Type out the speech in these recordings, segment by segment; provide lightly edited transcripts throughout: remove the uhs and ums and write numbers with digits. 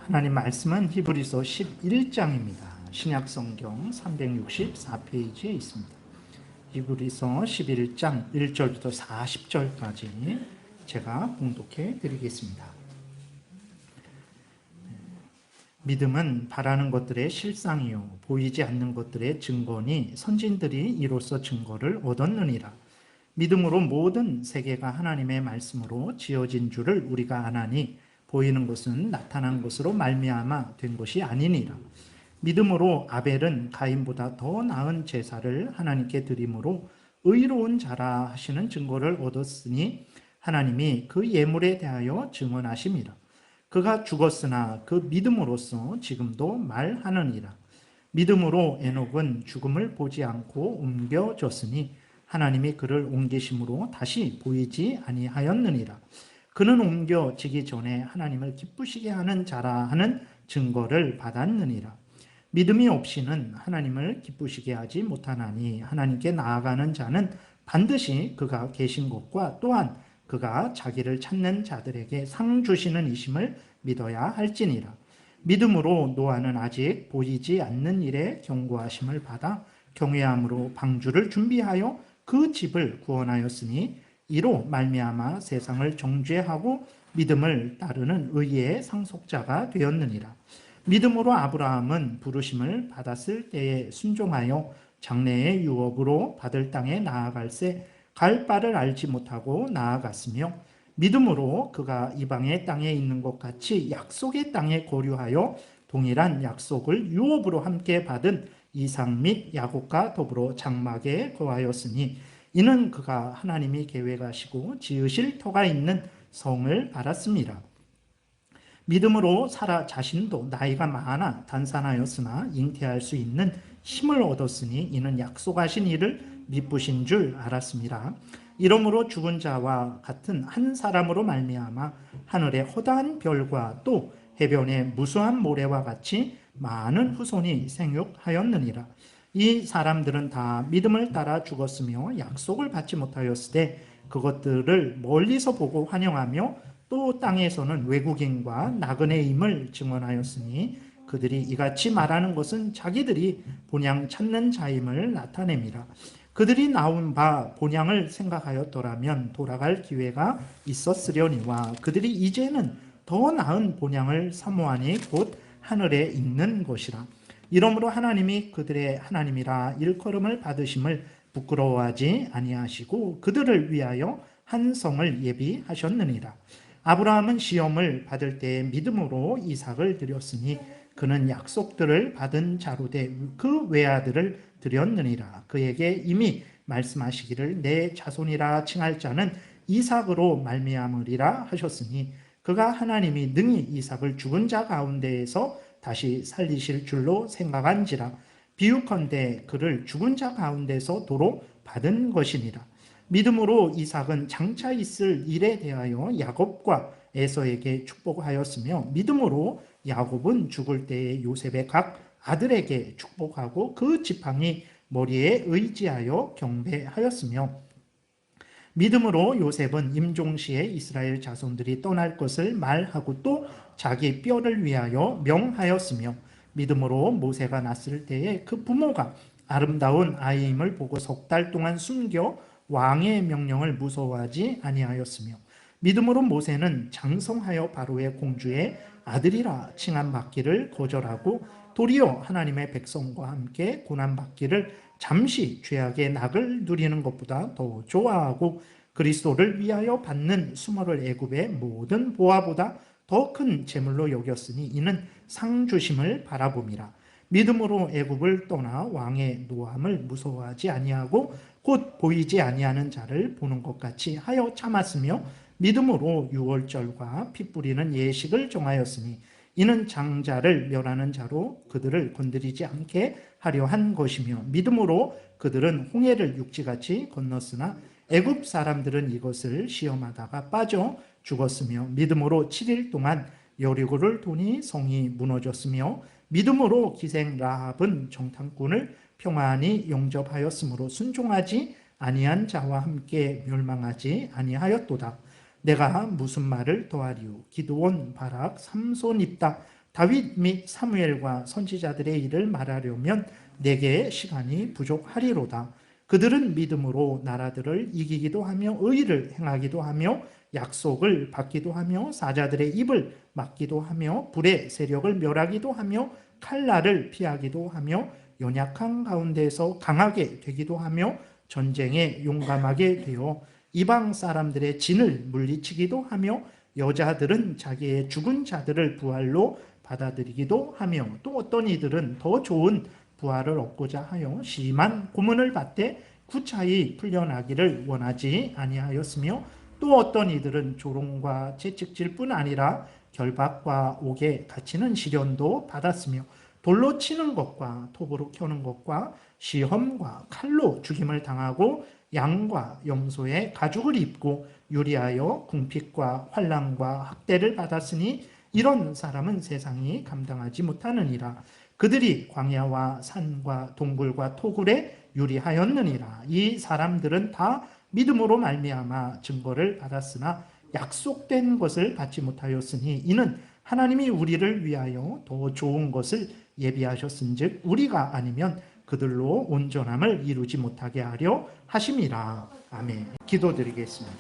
하나님 말씀은 히브리서 11장입니다. 신약성경 364페이지에 있습니다. 히브리서 11장 1절부터 40절까지 제가 봉독해 드리겠습니다. 믿음은 바라는 것들의 실상이요 보이지 않는 것들의 증거니 선진들이 이로써 증거를 얻었느니라. 믿음으로 모든 세계가 하나님의 말씀으로 지어진 줄을 우리가 아나니 보이는 것은 나타난 것으로 말미암아 된 것이 아니니라. 믿음으로 아벨은 가인보다 더 나은 제사를 하나님께 드림으로 의로운 자라 하시는 증거를 얻었으니 하나님이 그 예물에 대하여 증언하심이라. 그가 죽었으나 그 믿음으로써 지금도 말하느니라. 믿음으로 에녹은 죽음을 보지 않고 옮겨졌으니 하나님이 그를 옮기심으로 다시 보이지 아니하였느니라. 그는 옮겨지기 전에 하나님을 기쁘시게 하는 자라 하는 증거를 받았느니라. 믿음이 없이는 하나님을 기쁘시게 하지 못하나니 하나님께 나아가는 자는 반드시 그가 계신 것과 또한 그가 자기를 찾는 자들에게 상 주시는 이심을 믿어야 할지니라. 믿음으로 노아는 아직 보이지 않는 일에 경고하심을 받아 경외함으로 방주를 준비하여 그 집을 구원하였으니 이로 말미암아 세상을 정죄하고 믿음을 따르는 의의 상속자가 되었느니라. 믿음으로 아브라함은 부르심을 받았을 때에 순종하여 장래의 유업으로 받을 땅에 나아갈새 갈 바를 알지 못하고 나아갔으며 믿음으로 그가 이방의 땅에 있는 것 같이 약속의 땅에 거류하여 동일한 약속을 유업으로 함께 받은 이삭 및 야곱과 더불어 장막에 거하였으니 이는 그가 하나님이 계획하시고 지으실 터가 있는 성을 바랐습니다. 믿음으로 사라 자신도 나이가 많아 단산하였으나 잉태할 수 있는 힘을 얻었으니 이는 약속하신 이를 미쁘신 줄 알았습니다. 이러므로 죽은 자와 같은 한 사람으로 말미암아 하늘의 허다한 별과 또 해변의 무수한 모래와 같이 많은 후손이 생육하였느니라. 이 사람들은 다 믿음을 따라 죽었으며 약속을 받지 못하였으되 그것들을 멀리서 보고 환영하며 또 땅에서는 외국인과 나그네임을 증언하였으니 그들이 이같이 말하는 것은 자기들이 본향 찾는 자임을 나타냅니다. 그들이 나온 바 본향을 생각하였더라면 돌아갈 기회가 있었으려니와 그들이 이제는 더 나은 본향을 사모하니 곧 하늘에 있는 것이라. 이러므로 하나님이 그들의 하나님이라 일컬음을 받으심을 부끄러워하지 아니하시고 그들을 위하여 한 성을 예비하셨느니라. 아브라함은 시험을 받을 때에 믿음으로 이삭을 드렸으니 그는 약속들을 받은 자로 돼 그 외아들을 드렸느니라. 그에게 이미 말씀하시기를 내 자손이라 칭할 자는 이삭으로 말미암으리라 하셨으니 그가 하나님이 능히 이삭을 죽은 자 가운데에서 다시 살리실 줄로 생각한지라. 비유컨대 그를 죽은 자 가운데서 도로 받은 것이니라. 믿음으로 이삭은 장차 있을 일에 대하여 야곱과 에서에게 축복하였으며 믿음으로 야곱은 죽을 때에 요셉의 각 아들에게 축복하고 그 지팡이 머리에 의지하여 경배하였으며 믿음으로 요셉은 임종시에 이스라엘 자손들이 떠날 것을 말하고 또 자기 뼈를 위하여 명하였으며 믿음으로 모세가 났을 때에 그 부모가 아름다운 아이임을 보고 석 달 동안 숨겨 왕의 명령을 무서워하지 아니하였으며 믿음으로 모세는 장성하여 바로의 공주의 아들이라 칭함받기를 거절하고 도리어 하나님의 백성과 함께 고난받기를 잠시 죄악의 낙을 누리는 것보다 더 좋아하고 그리스도를 위하여 받는 수모를 애굽의 모든 보화보다 더 큰 재물로 여겼으니 이는 상 주심을 바라봄이라. 믿음으로 애굽을 떠나 왕의 노함을 무서워하지 아니하고 곧 보이지 아니하는 자를 보는 것 같이 하여 참았으며 믿음으로 유월절과 피 뿌리는 예식을 정하였으니 이는 장자를 멸하는 자로 그들을 건드리지 않게 하려 한 것이며 믿음으로 그들은 홍해를 육지같이 건넜으나 애굽 사람들은 이것을 시험하다가 빠져 죽었으며 믿음으로 7일 동안 여리고를 도니 성이 무너졌으며 믿음으로 기생 라합은 정탐꾼을 평안히 영접하였으므로 순종하지 아니한 자와 함께 멸망하지 아니하였도다. 내가 무슨 말을 더하리요. 기드온, 바락, 삼손, 입다 다윗 및 사무엘과 선지자들의 일을 말하려면 내게 시간이 부족하리로다. 그들은 믿음으로 나라들을 이기기도 하며 의를 행하기도 하며 약속을 받기도 하며 사자들의 입을 막기도 하며 불의 세력을 멸하기도 하며 칼날을 피하기도 하며 연약한 가운데서 강하게 되기도 하며 전쟁에 용감하게 되어 이방 사람들의 진을 물리치기도 하며 여자들은 자기의 죽은 자들을 부활로 받아들이기도 하며 또 어떤 이들은 더 좋은 부활을 얻고자 하여 심한 고문을 받되 구차히 풀려나기를 원하지 아니하였으며 또 어떤 이들은 조롱과 채찍질 뿐 아니라 결박과 옥에 갇히는 시련도 받았으며 돌로 치는 것과 톱으로 켜는 것과 시험과 칼로 죽임을 당하고 양과 염소의 가죽을 입고 유리하여 궁핍과 환난과 학대를 받았으니 이런 사람은 세상이 감당하지 못하느니라. 그들이 광야와 산과 동굴과 토굴에 유리하였느니라. 이 사람들은 다 믿음으로 말미암아 증거를 받았으나 약속된 것을 받지 못하였으니 이는 하나님이 우리를 위하여 더 좋은 것을 예비하셨은즉 우리가 아니면 그들로 온전함을 이루지 못하게 하려 하심이라. 아멘. 기도드리겠습니다.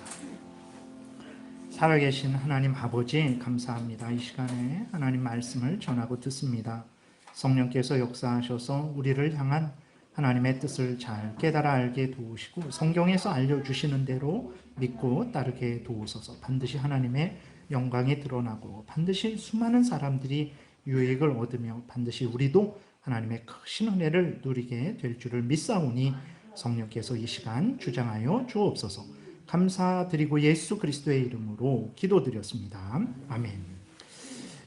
살아계신 하나님 아버지 감사합니다. 이 시간에 하나님 말씀을 전하고 듣습니다. 성령께서 역사하셔서 우리를 향한 하나님의 뜻을 잘 깨달아 알게 도우시고 성경에서 알려주시는 대로 믿고 따르게 도우소서. 반드시 하나님의 영광이 드러나고 반드시 수많은 사람들이 유익을 얻으며 반드시 우리도 하나님의 크신 은혜를 누리게 될 줄을 믿사오니 성령께서 이 시간 주장하여 주옵소서. 감사드리고 예수 그리스도의 이름으로 기도드렸습니다. 아멘.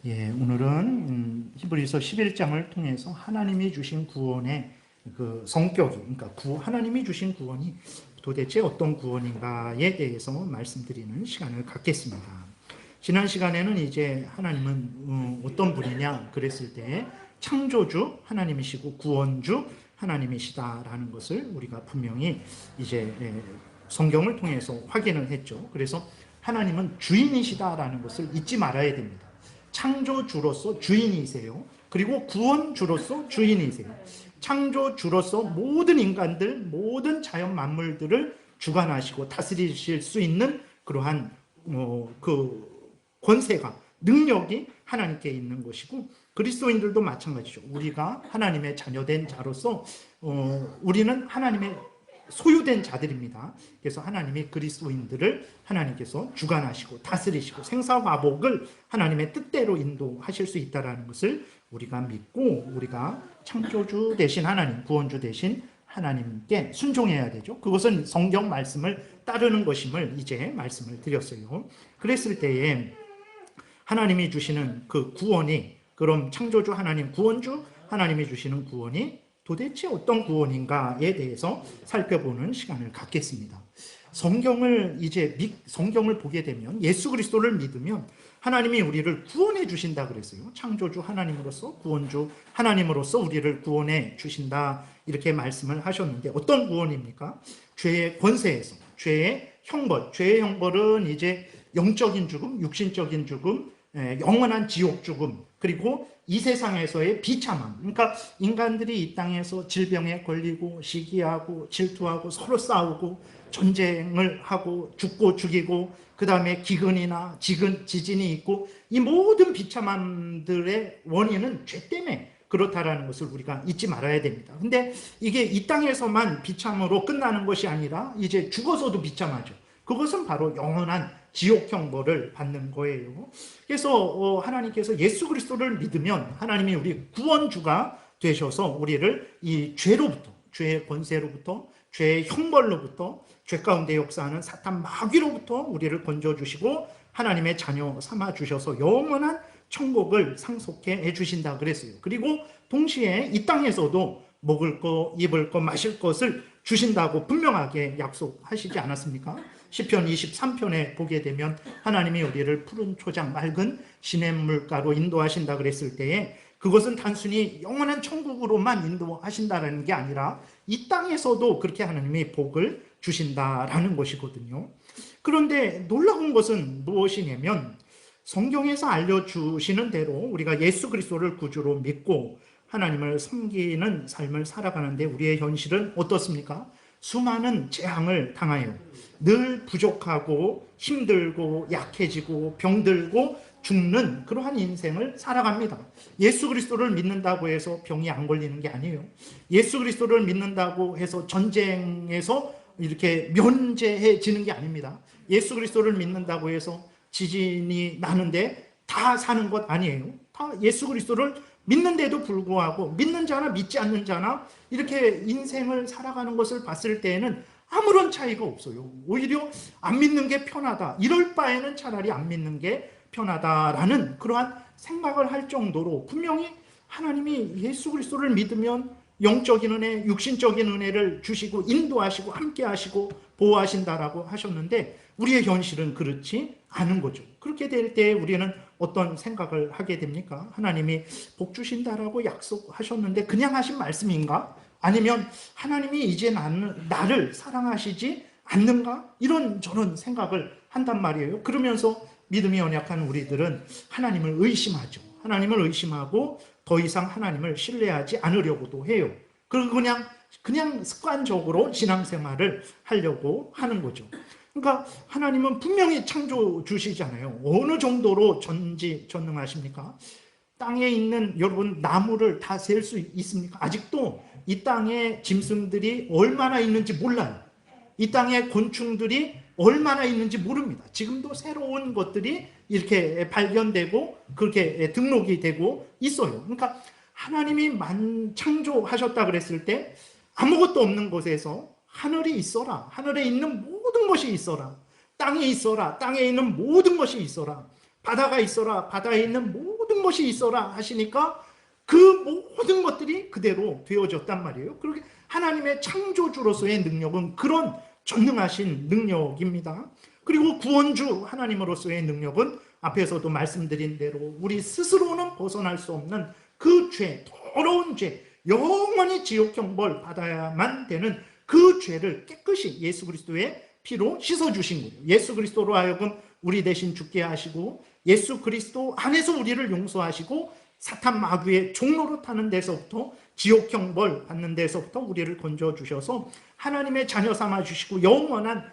예, 오늘은 히브리서 11장을 통해서 하나님이 주신 구원의 그 성격이, 그러니까 하나님이 주신 구원이 도대체 어떤 구원인가에 대해서 말씀드리는 시간을 갖겠습니다. 지난 시간에는 이제 하나님은 어떤 분이냐 그랬을 때 창조주 하나님이시고 구원주 하나님이시다라는 것을 우리가 분명히 이제 성경을 통해서 확인을 했죠. 그래서 하나님은 주인이시다라는 것을 잊지 말아야 됩니다. 창조주로서 주인이세요. 그리고 구원주로서 주인이세요. 창조주로서 모든 인간들, 모든 자연 만물들을 주관하시고 다스리실 수 있는 그러한 그 권세가, 능력이 하나님께 있는 것이고 그리스도인들도 마찬가지죠. 우리가 하나님의 자녀된 자로서 우리는 하나님의 소유된 자들입니다. 그래서 하나님이 그리스도인들을 하나님께서 주관하시고 다스리시고 생사화복을 하나님의 뜻대로 인도하실 수 있다는 것을 우리가 믿고 우리가 창조주 되신 하나님, 구원주 되신 하나님께 순종해야 되죠. 그것은 성경 말씀을 따르는 것임을 이제 말씀을 드렸어요. 그랬을 때에 하나님이 주시는 그 구원이, 그럼 창조주 하나님, 구원주 하나님이 주시는 구원이 도대체 어떤 구원인가에 대해서 살펴보는 시간을 갖겠습니다. 성경을 보게 되면 예수 그리스도를 믿으면 하나님이 우리를 구원해 주신다 그랬어요. 창조주 하나님으로서, 구원주 하나님으로서 우리를 구원해 주신다 이렇게 말씀을 하셨는데 어떤 구원입니까? 죄의 권세에서, 죄의 형벌은 이제 영적인 죽음, 육신적인 죽음, 영원한 지옥 죽음, 그리고 이 세상에서의 비참함. 그러니까 인간들이 이 땅에서 질병에 걸리고 시기하고 질투하고 서로 싸우고 전쟁을 하고 죽고 죽이고 그 다음에 기근이나 지진이 있고 이 모든 비참함들의 원인은 죄 때문에 그렇다라는 것을 우리가 잊지 말아야 됩니다. 근데 이게 이 땅에서만 비참으로 끝나는 것이 아니라 이제 죽어서도 비참하죠. 그것은 바로 영원한 지옥 형벌을 받는 거예요. 그래서 하나님께서 예수 그리스도를 믿으면 하나님이 우리 구원주가 되셔서 우리를 이 죄로부터, 죄의 권세로부터, 죄의 형벌로부터, 죄 가운데 역사하는 사탄 마귀로부터 우리를 건져주시고 하나님의 자녀 삼아주셔서 영원한 천국을 상속해 해주신다 그랬어요. 그리고 동시에 이 땅에서도 먹을 거, 입을 거, 마실 것을 주신다고 분명하게 약속하시지 않았습니까? 시편 23편에 보게 되면 하나님이 우리를 푸른 초장 맑은 시냇물가로 인도하신다 그랬을 때에 그것은 단순히 영원한 천국으로만 인도하신다는 게 아니라 이 땅에서도 그렇게 하나님이 복을 주신다라는 것이거든요. 그런데 놀라운 것은 무엇이냐면 성경에서 알려주시는 대로 우리가 예수 그리스도를 구주로 믿고 하나님을 섬기는 삶을 살아가는데 우리의 현실은 어떻습니까? 수많은 재앙을 당하여 늘 부족하고 힘들고 약해지고 병들고 죽는 그러한 인생을 살아갑니다. 예수 그리스도를 믿는다고 해서 병이 안 걸리는 게 아니에요. 예수 그리스도를 믿는다고 해서 전쟁에서 이렇게 면제해지는 게 아닙니다. 예수 그리스도를 믿는다고 해서 지진이 나는데 다 사는 것 아니에요. 다 예수 그리스도를 믿는데도 불구하고 믿는 자나 믿지 않는 자나 이렇게 인생을 살아가는 것을 봤을 때에는 아무런 차이가 없어요. 오히려 안 믿는 게 편하다. 이럴 바에는 차라리 안 믿는 게 편하다라는 그러한 생각을 할 정도로 분명히 하나님이 예수 그리스도를 믿으면 영적인 은혜, 육신적인 은혜를 주시고 인도하시고 함께하시고 보호하신다라고 하셨는데 우리의 현실은 그렇지 않은 거죠. 그렇게 될 때 우리는 어떤 생각을 하게 됩니까? 하나님이 복 주신다라고 약속하셨는데 그냥 하신 말씀인가? 아니면 하나님이 이제 나를 사랑하시지 않는가? 이런 저는 생각을 한단 말이에요. 그러면서 믿음이 연약한 우리들은 하나님을 의심하죠. 하나님을 의심하고 더 이상 하나님을 신뢰하지 않으려고도 해요. 그리고 그냥 습관적으로 신앙생활을 하려고 하는 거죠. 그러니까 하나님은 분명히 창조주시잖아요. 어느 정도로 전지전능하십니까? 땅에 있는 여러분 나무를 다 셀 수 있습니까? 아직도 이 땅에 짐승들이 얼마나 있는지 몰라요. 이 땅에 곤충들이 얼마나 있는지 모릅니다. 지금도 새로운 것들이 이렇게 발견되고 그렇게 등록이 되고 있어요. 그러니까 하나님이 창조하셨다 그랬을 때 아무것도 없는 곳에서 하늘이 있어라. 하늘에 있는 모든 것이 있어라. 땅이 있어라. 땅에 있는 모든 것이 있어라. 바다가 있어라. 바다에 있는 모든 것이 있어라 하시니까 그 모든 것들이 그대로 되어졌단 말이에요. 그렇게 하나님의 창조주로서의 능력은 그런 전능하신 능력입니다. 그리고 구원주 하나님으로서의 능력은 앞에서도 말씀드린 대로 우리 스스로는 벗어날 수 없는 그 죄, 더러운 죄, 영원히 지옥형벌 받아야만 되는 그 죄를 깨끗이 예수 그리스도의 피로 씻어주신 거예요. 예수 그리스도로 하여금 우리 대신 죽게 하시고 예수 그리스도 안에서 우리를 용서하시고 사탄 마귀의 종로로 타는 데서부터 지옥형벌 받는 데서부터 우리를 건져주셔서 하나님의 자녀 삼아주시고 영원한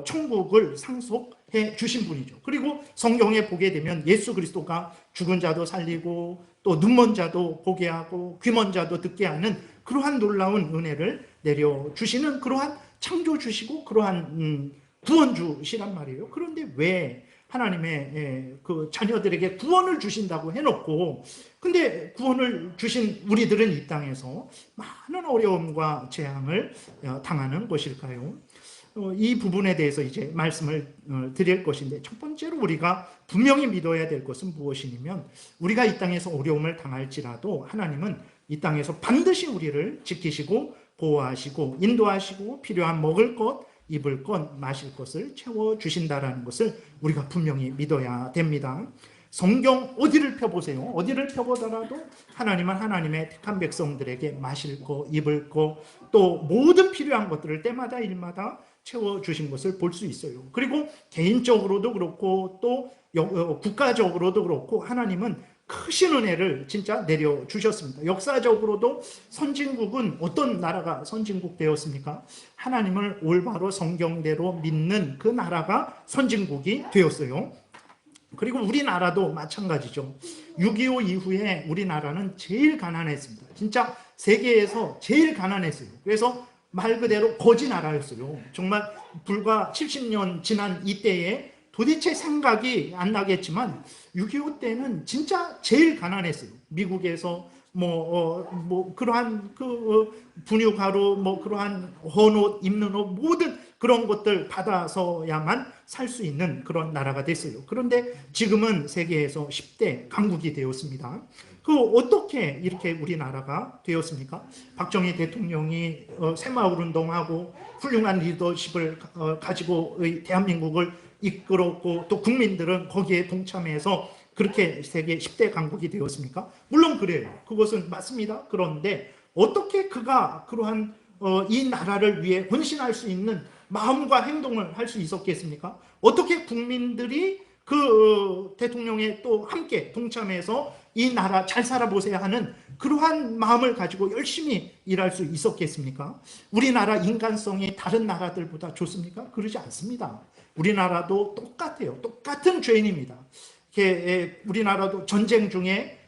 천국을 상속해 주신 분이죠. 그리고 성경에 보게 되면 예수 그리스도가 죽은 자도 살리고 또 눈먼 자도 보게 하고 귀먼 자도 듣게 하는 그러한 놀라운 은혜를 내려주시는 그러한 창조주시고 그러한 구원주시란 말이에요. 그런데 왜 하나님의 그 자녀들에게 구원을 주신다고 해놓고 근데 구원을 주신 우리들은 이 땅에서 많은 어려움과 재앙을 당하는 것일까요? 이 부분에 대해서 이제 말씀을 드릴 것인데 첫 번째로 우리가 분명히 믿어야 될 것은 무엇이냐면 우리가 이 땅에서 어려움을 당할지라도 하나님은 이 땅에서 반드시 우리를 지키시고 보호하시고 인도하시고 필요한 먹을 것, 입을 것, 마실 것을 채워주신다는 것을 우리가 분명히 믿어야 됩니다. 성경 어디를 펴보세요. 어디를 펴보더라도 하나님은 하나님의 택한 백성들에게 마실 거, 입을 거, 또 모든 필요한 것들을 때마다 일마다 채워주신 것을 볼 수 있어요. 그리고 개인적으로도 그렇고 또 국가적으로도 그렇고 하나님은 크신 은혜를 진짜 내려주셨습니다. 역사적으로도 선진국은 어떤 나라가 선진국 되었습니까? 하나님을 올바로 성경대로 믿는 그 나라가 선진국이 되었어요. 그리고 우리나라도 마찬가지죠. 6.25 이후에 우리나라는 제일 가난했습니다. 진짜 세계에서 제일 가난했어요. 그래서 말 그대로 거지 나라였어요. 정말 불과 70년 지난 이때에 도대체 생각이 안 나겠지만 6.25 때는 진짜 제일 가난했어요. 미국에서 그러한 분유가루, 그러한 헌옷, 입는 옷, 모든 그런 것들 받아서야만 살 수 있는 그런 나라가 됐어요. 그런데 지금은 세계에서 10대 강국이 되었습니다. 어떻게 이렇게 우리나라가 되었습니까? 박정희 대통령이 새마을운동하고 훌륭한 리더십을 가지고 대한민국을 이끌었고 또 국민들은 거기에 동참해서 그렇게 세계 10대 강국이 되었습니까? 물론 그래요. 그것은 맞습니다. 그런데 어떻게 그가 그러한 이 나라를 위해 헌신할 수 있는 마음과 행동을 할 수 있었겠습니까? 어떻게 국민들이 그 대통령에 또 함께 동참해서 이 나라 잘 살아보세요 하는 그러한 마음을 가지고 열심히 일할 수 있었겠습니까? 우리나라 인간성이 다른 나라들보다 좋습니까? 그러지 않습니다. 우리나라도 똑같아요. 똑같은 죄인입니다. 우리나라도 전쟁 중에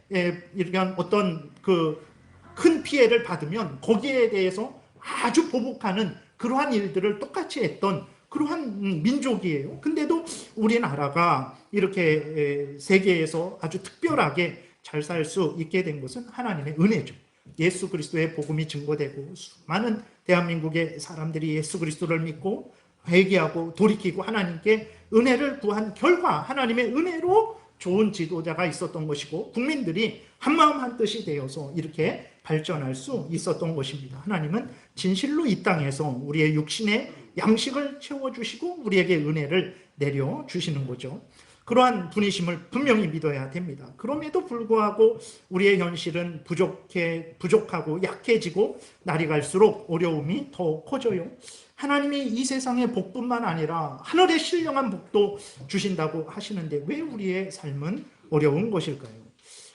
이런 어떤 그 큰 피해를 받으면 거기에 대해서 아주 보복하는 그러한 일들을 똑같이 했던 그러한 민족이에요. 근데도 우리나라가 이렇게 세계에서 아주 특별하게 잘 살 수 있게 된 것은 하나님의 은혜죠. 예수 그리스도의 복음이 증거되고 수많은 대한민국의 사람들이 예수 그리스도를 믿고 회개하고 돌이키고 하나님께 은혜를 구한 결과 하나님의 은혜로 좋은 지도자가 있었던 것이고 국민들이 한마음 한뜻이 되어서 이렇게 발전할 수 있었던 것입니다. 하나님은 진실로 이 땅에서 우리의 육신의 양식을 채워주시고 우리에게 은혜를 내려주시는 거죠. 그러한 분이심을 분명히 믿어야 됩니다. 그럼에도 불구하고 우리의 현실은 부족하고 약해지고 날이 갈수록 어려움이 더 커져요. 하나님이 이 세상의 복뿐만 아니라 하늘의 신령한 복도 주신다고 하시는데 왜 우리의 삶은 어려운 것일까요?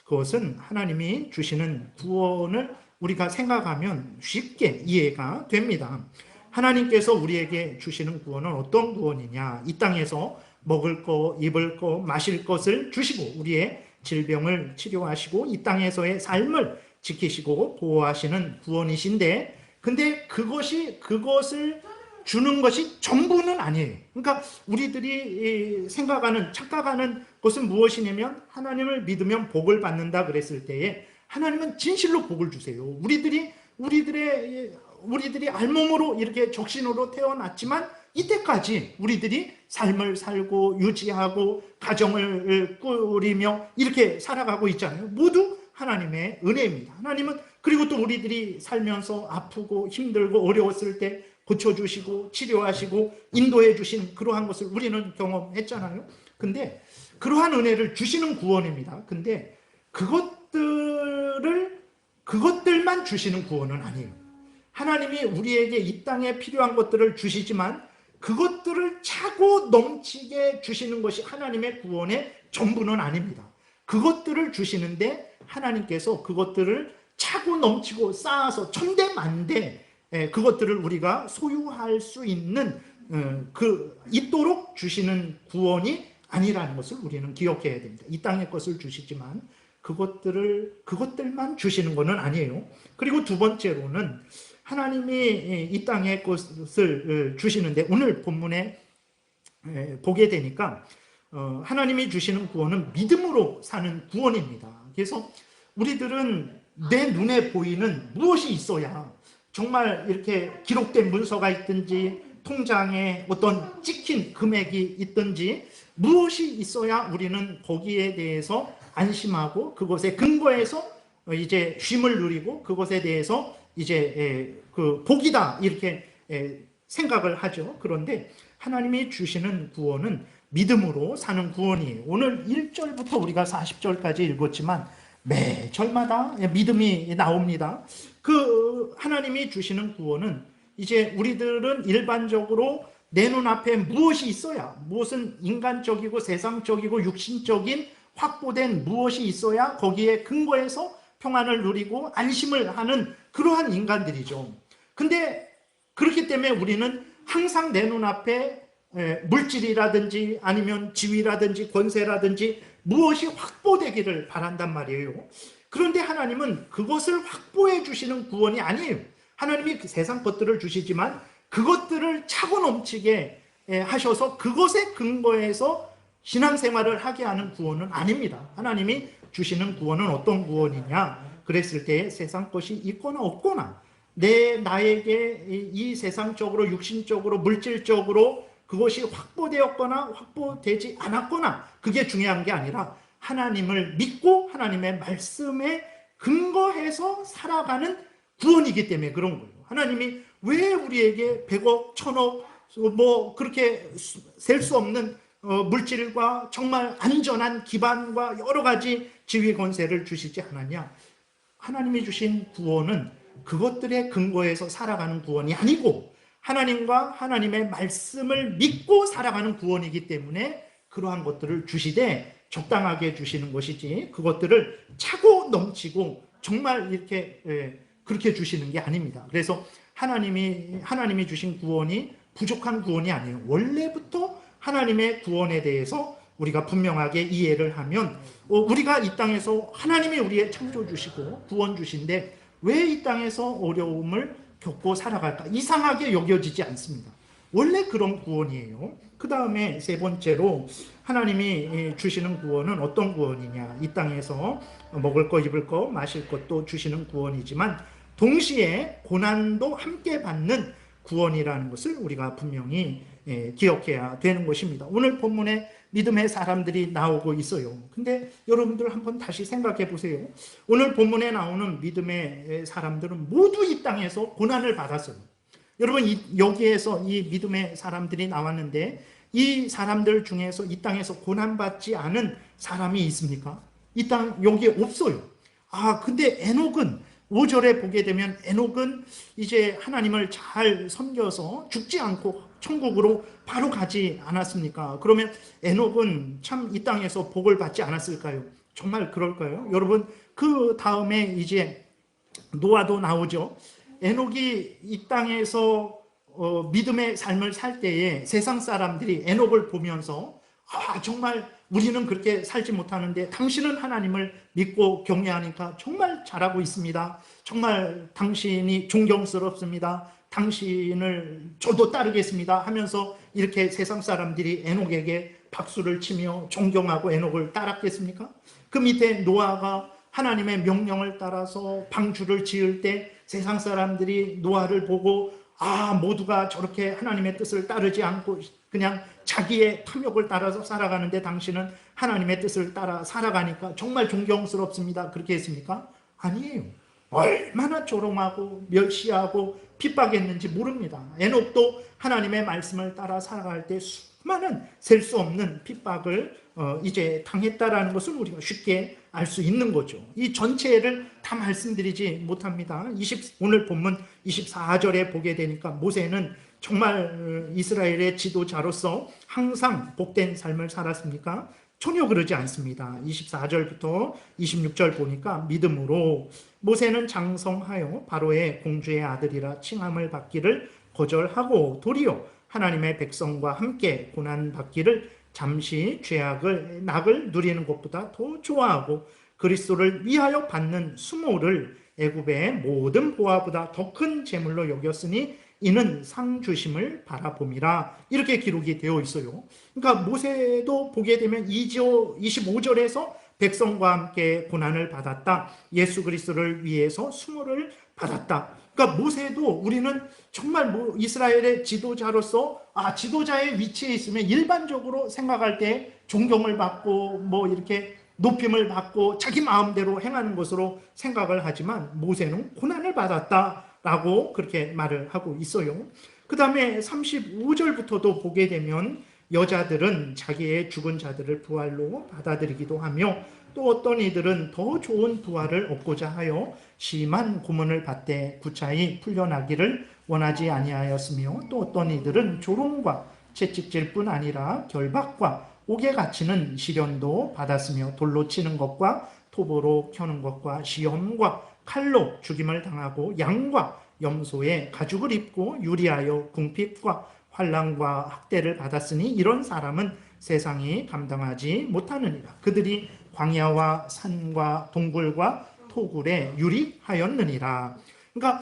그것은 하나님이 주시는 구원을 우리가 생각하면 쉽게 이해가 됩니다. 하나님께서 우리에게 주시는 구원은 어떤 구원이냐? 이 땅에서 먹을 거, 입을 거, 마실 것을 주시고 우리의 질병을 치료하시고 이 땅에서의 삶을 지키시고 보호하시는 구원이신데 근데 그것을 주는 것이 전부는 아니에요. 그러니까 우리들이 생각하는 착각하는 것은 무엇이냐면 하나님을 믿으면 복을 받는다 그랬을 때에 하나님은 진실로 복을 주세요. 우리들이 알몸으로 이렇게 적신으로 태어났지만 이때까지 우리들이 삶을 살고 유지하고 가정을 꾸리며 이렇게 살아가고 있잖아요. 모두 하나님의 은혜입니다. 하나님은 그리고 또 우리들이 살면서 아프고 힘들고 어려웠을 때 고쳐주시고 치료하시고 인도해 주신 그러한 것을 우리는 경험했잖아요. 근데 그러한 은혜를 주시는 구원입니다. 근데 그것들만 주시는 구원은 아니에요. 하나님이 우리에게 이 땅에 필요한 것들을 주시지만 그것들을 차고 넘치게 주시는 것이 하나님의 구원의 전부는 아닙니다. 그것들을 주시는데 하나님께서 그것들을 차고 넘치고 쌓아서 천대만대 그것들을 우리가 소유할 수 있는 있도록 주시는 구원이 아니라는 것을 우리는 기억해야 됩니다. 이 땅의 것을 주시지만 그것들만 주시는 것은 아니에요. 그리고 두 번째로는 하나님이 이 땅의 것을 주시는데 오늘 본문에 보게 되니까 하나님이 주시는 구원은 믿음으로 사는 구원입니다. 그래서 우리들은 내 눈에 보이는 무엇이 있어야 정말 이렇게 기록된 문서가 있든지 통장에 어떤 찍힌 금액이 있든지 무엇이 있어야 우리는 거기에 대해서 안심하고 그것에 근거해서 이제 쉼을 누리고 그것에 대해서 이제 그 복이다 이렇게 생각을 하죠. 그런데 하나님이 주시는 구원은 믿음으로 사는 구원이에요. 오늘 1절부터 우리가 40절까지 읽었지만 매 절마다 믿음이 나옵니다. 그 하나님이 주시는 구원은 이제 우리들은 일반적으로 내 눈앞에 무엇이 있어야 무엇은 인간적이고 세상적이고 육신적인 확보된 무엇이 있어야 거기에 근거해서 평안을 누리고 안심을 하는 그러한 인간들이죠. 근데 그렇기 때문에 우리는 항상 내 눈앞에 물질이라든지 아니면 지위라든지 권세라든지 무엇이 확보되기를 바란단 말이에요. 그런데 하나님은 그것을 확보해 주시는 구원이 아니에요. 하나님이 그 세상 것들을 주시지만 그것들을 차고 넘치게 하셔서 그것에 근거해서 신앙생활을 하게 하는 구원은 아닙니다. 하나님이 주시는 구원은 어떤 구원이냐 그랬을 때 세상 것이 있거나 없거나 나에게 이 세상적으로 육신적으로 물질적으로 그것이 확보되었거나 확보되지 않았거나 그게 중요한 게 아니라 하나님을 믿고 하나님의 말씀에 근거해서 살아가는 구원이기 때문에 그런 거예요. 하나님이 왜 우리에게 100억, 1000억 뭐 그렇게 셀 수 없는 물질과 정말 안전한 기반과 여러 가지 지위 권세를 주시지 않았냐? 하나님이 주신 구원은 그것들의 근거에서 살아가는 구원이 아니고 하나님과 하나님의 말씀을 믿고 살아가는 구원이기 때문에 그러한 것들을 주시되 적당하게 주시는 것이지 그것들을 차고 넘치고 정말 이렇게 그렇게 주시는 게 아닙니다. 그래서 하나님이 주신 구원이 부족한 구원이 아니에요. 원래부터 하나님의 구원에 대해서 우리가 분명하게 이해를 하면 우리가 이 땅에서 하나님이 우리의 창조 주시고 구원 주신데 왜 이 땅에서 어려움을 겪고 살아갈까? 이상하게 여겨지지 않습니다. 원래 그런 구원이에요. 그 다음에 세 번째로 하나님이 주시는 구원은 어떤 구원이냐? 이 땅에서 먹을 거, 입을 거, 마실 것도 주시는 구원이지만 동시에 고난도 함께 받는 구원이라는 것을 우리가 분명히 기억해야 되는 것입니다. 오늘 본문에 믿음의 사람들이 나오고 있어요. 근데 여러분들 한번 다시 생각해 보세요. 오늘 본문에 나오는 믿음의 사람들은 모두 이 땅에서 고난을 받았어요. 여러분 여기에서 이 믿음의 사람들이 나왔는데 이 사람들 중에서 이 땅에서 고난받지 않은 사람이 있습니까? 이 땅 여기 없어요. 근데 에녹은 5절에 보게 되면 에녹은 이제 하나님을 잘 섬겨서 죽지 않고 천국으로 바로 가지 않았습니까? 그러면 에녹은 참 이 땅에서 복을 받지 않았을까요? 정말 그럴까요? 여러분 그 다음에 이제 노아도 나오죠. 에녹이 이 땅에서 믿음의 삶을 살 때에 세상 사람들이 에녹을 보면서 정말 우리는 그렇게 살지 못하는데 당신은 하나님을 믿고 경외하니까 정말 잘하고 있습니다. 정말 당신이 존경스럽습니다. 당신을 저도 따르겠습니다 하면서 이렇게 세상 사람들이 에녹에게 박수를 치며 존경하고 에녹을 따랐겠습니까? 그 밑에 노아가 하나님의 명령을 따라서 방주를 지을 때 세상 사람들이 노아를 보고 모두가 저렇게 하나님의 뜻을 따르지 않고 그냥 자기의 탐욕을 따라서 살아가는데 당신은 하나님의 뜻을 따라 살아가니까 정말 존경스럽습니다. 그렇게 했습니까? 아니에요. 얼마나 조롱하고 멸시하고 핍박했는지 모릅니다. 에녹도 하나님의 말씀을 따라 살아갈 때 수많은 셀 수 없는 핍박을 이제 당했다라는 것을 우리가 쉽게 알 수 있는 거죠. 이 전체를 다 말씀드리지 못합니다. 오늘 본문 24절에 보게 되니까 모세는 정말 이스라엘의 지도자로서 항상 복된 삶을 살았습니까? 전혀 그러지 않습니다. 24절부터 26절 보니까 믿음으로 모세는 장성하여 바로의 공주의 아들이라 칭함을 받기를 거절하고 도리어 하나님의 백성과 함께 고난받기를 잠시 낙을 누리는 것보다 더 좋아하고 그리스도를 위하여 받는 수모를 애굽의 모든 보화보다 더 큰 재물로 여겼으니 이는 상 주심을 바라봄이라 이렇게 기록이 되어 있어요. 그러니까 모세도 보게 되면 25절에서 백성과 함께 고난을 받았다. 예수 그리스도를 위해서 수모를 받았다. 그러니까 모세도 우리는 정말 이스라엘의 지도자로서 지도자의 위치에 있으면 일반적으로 생각할 때 존경을 받고 이렇게 높임을 받고 자기 마음대로 행하는 것으로 생각을 하지만 모세는 고난을 받았다라고 그렇게 말을 하고 있어요. 그 다음에 35절부터도 보게 되면 여자들은 자기의 죽은 자들을 부활로 받아들이기도 하며 또 어떤 이들은 더 좋은 부활을 얻고자 하여 심한 고문을 받되 구차히 풀려나기를 원하지 아니하였으며 또 어떤 이들은 조롱과 채찍질뿐 아니라 결박과 옥에 갇히는 시련도 받았으며 돌로 치는 것과 톱으로 켜는 것과 시험과 칼로 죽임을 당하고 양과 염소의 가죽을 입고 유리하여 궁핍과 환난과 학대를 받았으니 이런 사람은 세상이 감당하지 못하느니라. 그들이 광야와 산과 동굴과 토굴에 유리하였느니라. 그러니까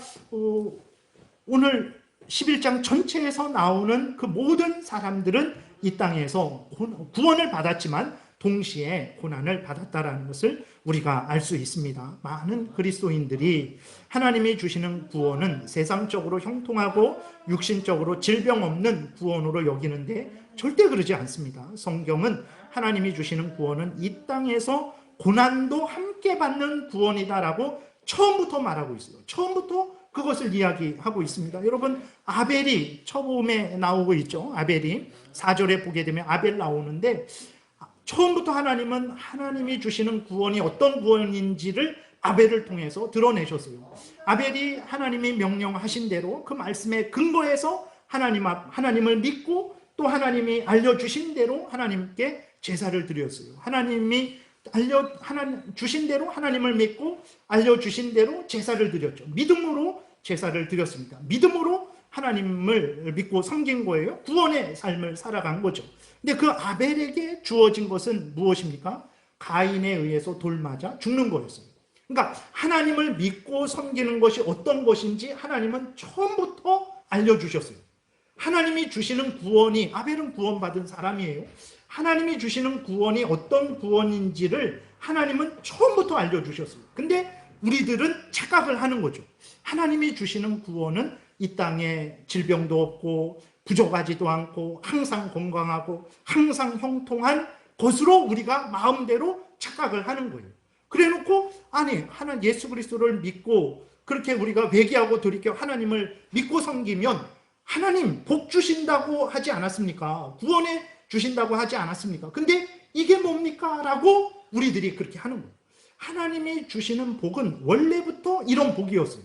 오늘 11장 전체에서 나오는 그 모든 사람들은 이 땅에서 구원을 받았지만 동시에 고난을 받았다라는 것을 우리가 알 수 있습니다. 많은 그리스도인들이 하나님이 주시는 구원은 세상적으로 형통하고 육신적으로 질병 없는 구원으로 여기는데 절대 그러지 않습니다. 성경은 하나님이 주시는 구원은 이 땅에서 고난도 함께 받는 구원이다라고 처음부터 말하고 있어요. 처음부터 그것을 이야기하고 있습니다. 여러분 아벨이 처음에 나오고 있죠. 아벨이 4절에 보게 되면 아벨 나오는데 처음부터 하나님은 하나님이 주시는 구원이 어떤 구원인지를 아벨을 통해서 드러내셨어요. 아벨이 하나님이 명령하신 대로 그 말씀에 근거해서 하나님을 믿고 또 하나님이 알려주신 대로 하나님께 제사를 드렸어요. 하나님이 주신 대로 하나님을 믿고 알려주신 대로 제사를 드렸죠. 믿음으로 제사를 드렸습니다. 믿음으로 하나님을 믿고 섬긴 거예요. 구원의 삶을 살아간 거죠. 근데 그 아벨에게 주어진 것은 무엇입니까? 가인에 의해서 돌맞아 죽는 거였어요. 그러니까 하나님을 믿고 섬기는 것이 어떤 것인지 하나님은 처음부터 알려주셨어요. 하나님이 주시는 구원이, 아벨은 구원받은 사람이에요. 하나님이 주시는 구원이 어떤 구원인지를 하나님은 처음부터 알려주셨어요. 근데 우리들은 착각을 하는 거죠. 하나님이 주시는 구원은 이 땅에 질병도 없고 부족하지도 않고 항상 건강하고 항상 형통한 것으로 우리가 마음대로 착각을 하는 거예요. 그래놓고 아니 예수 그리스도를 믿고 그렇게 우리가 회개하고 돌이켜 하나님을 믿고 섬기면 하나님 복 주신다고 하지 않았습니까? 구원해 주신다고 하지 않았습니까? 근데 이게 뭡니까? 라고 우리들이 그렇게 하는 거예요. 하나님이 주시는 복은 원래부터 이런 복이었어요.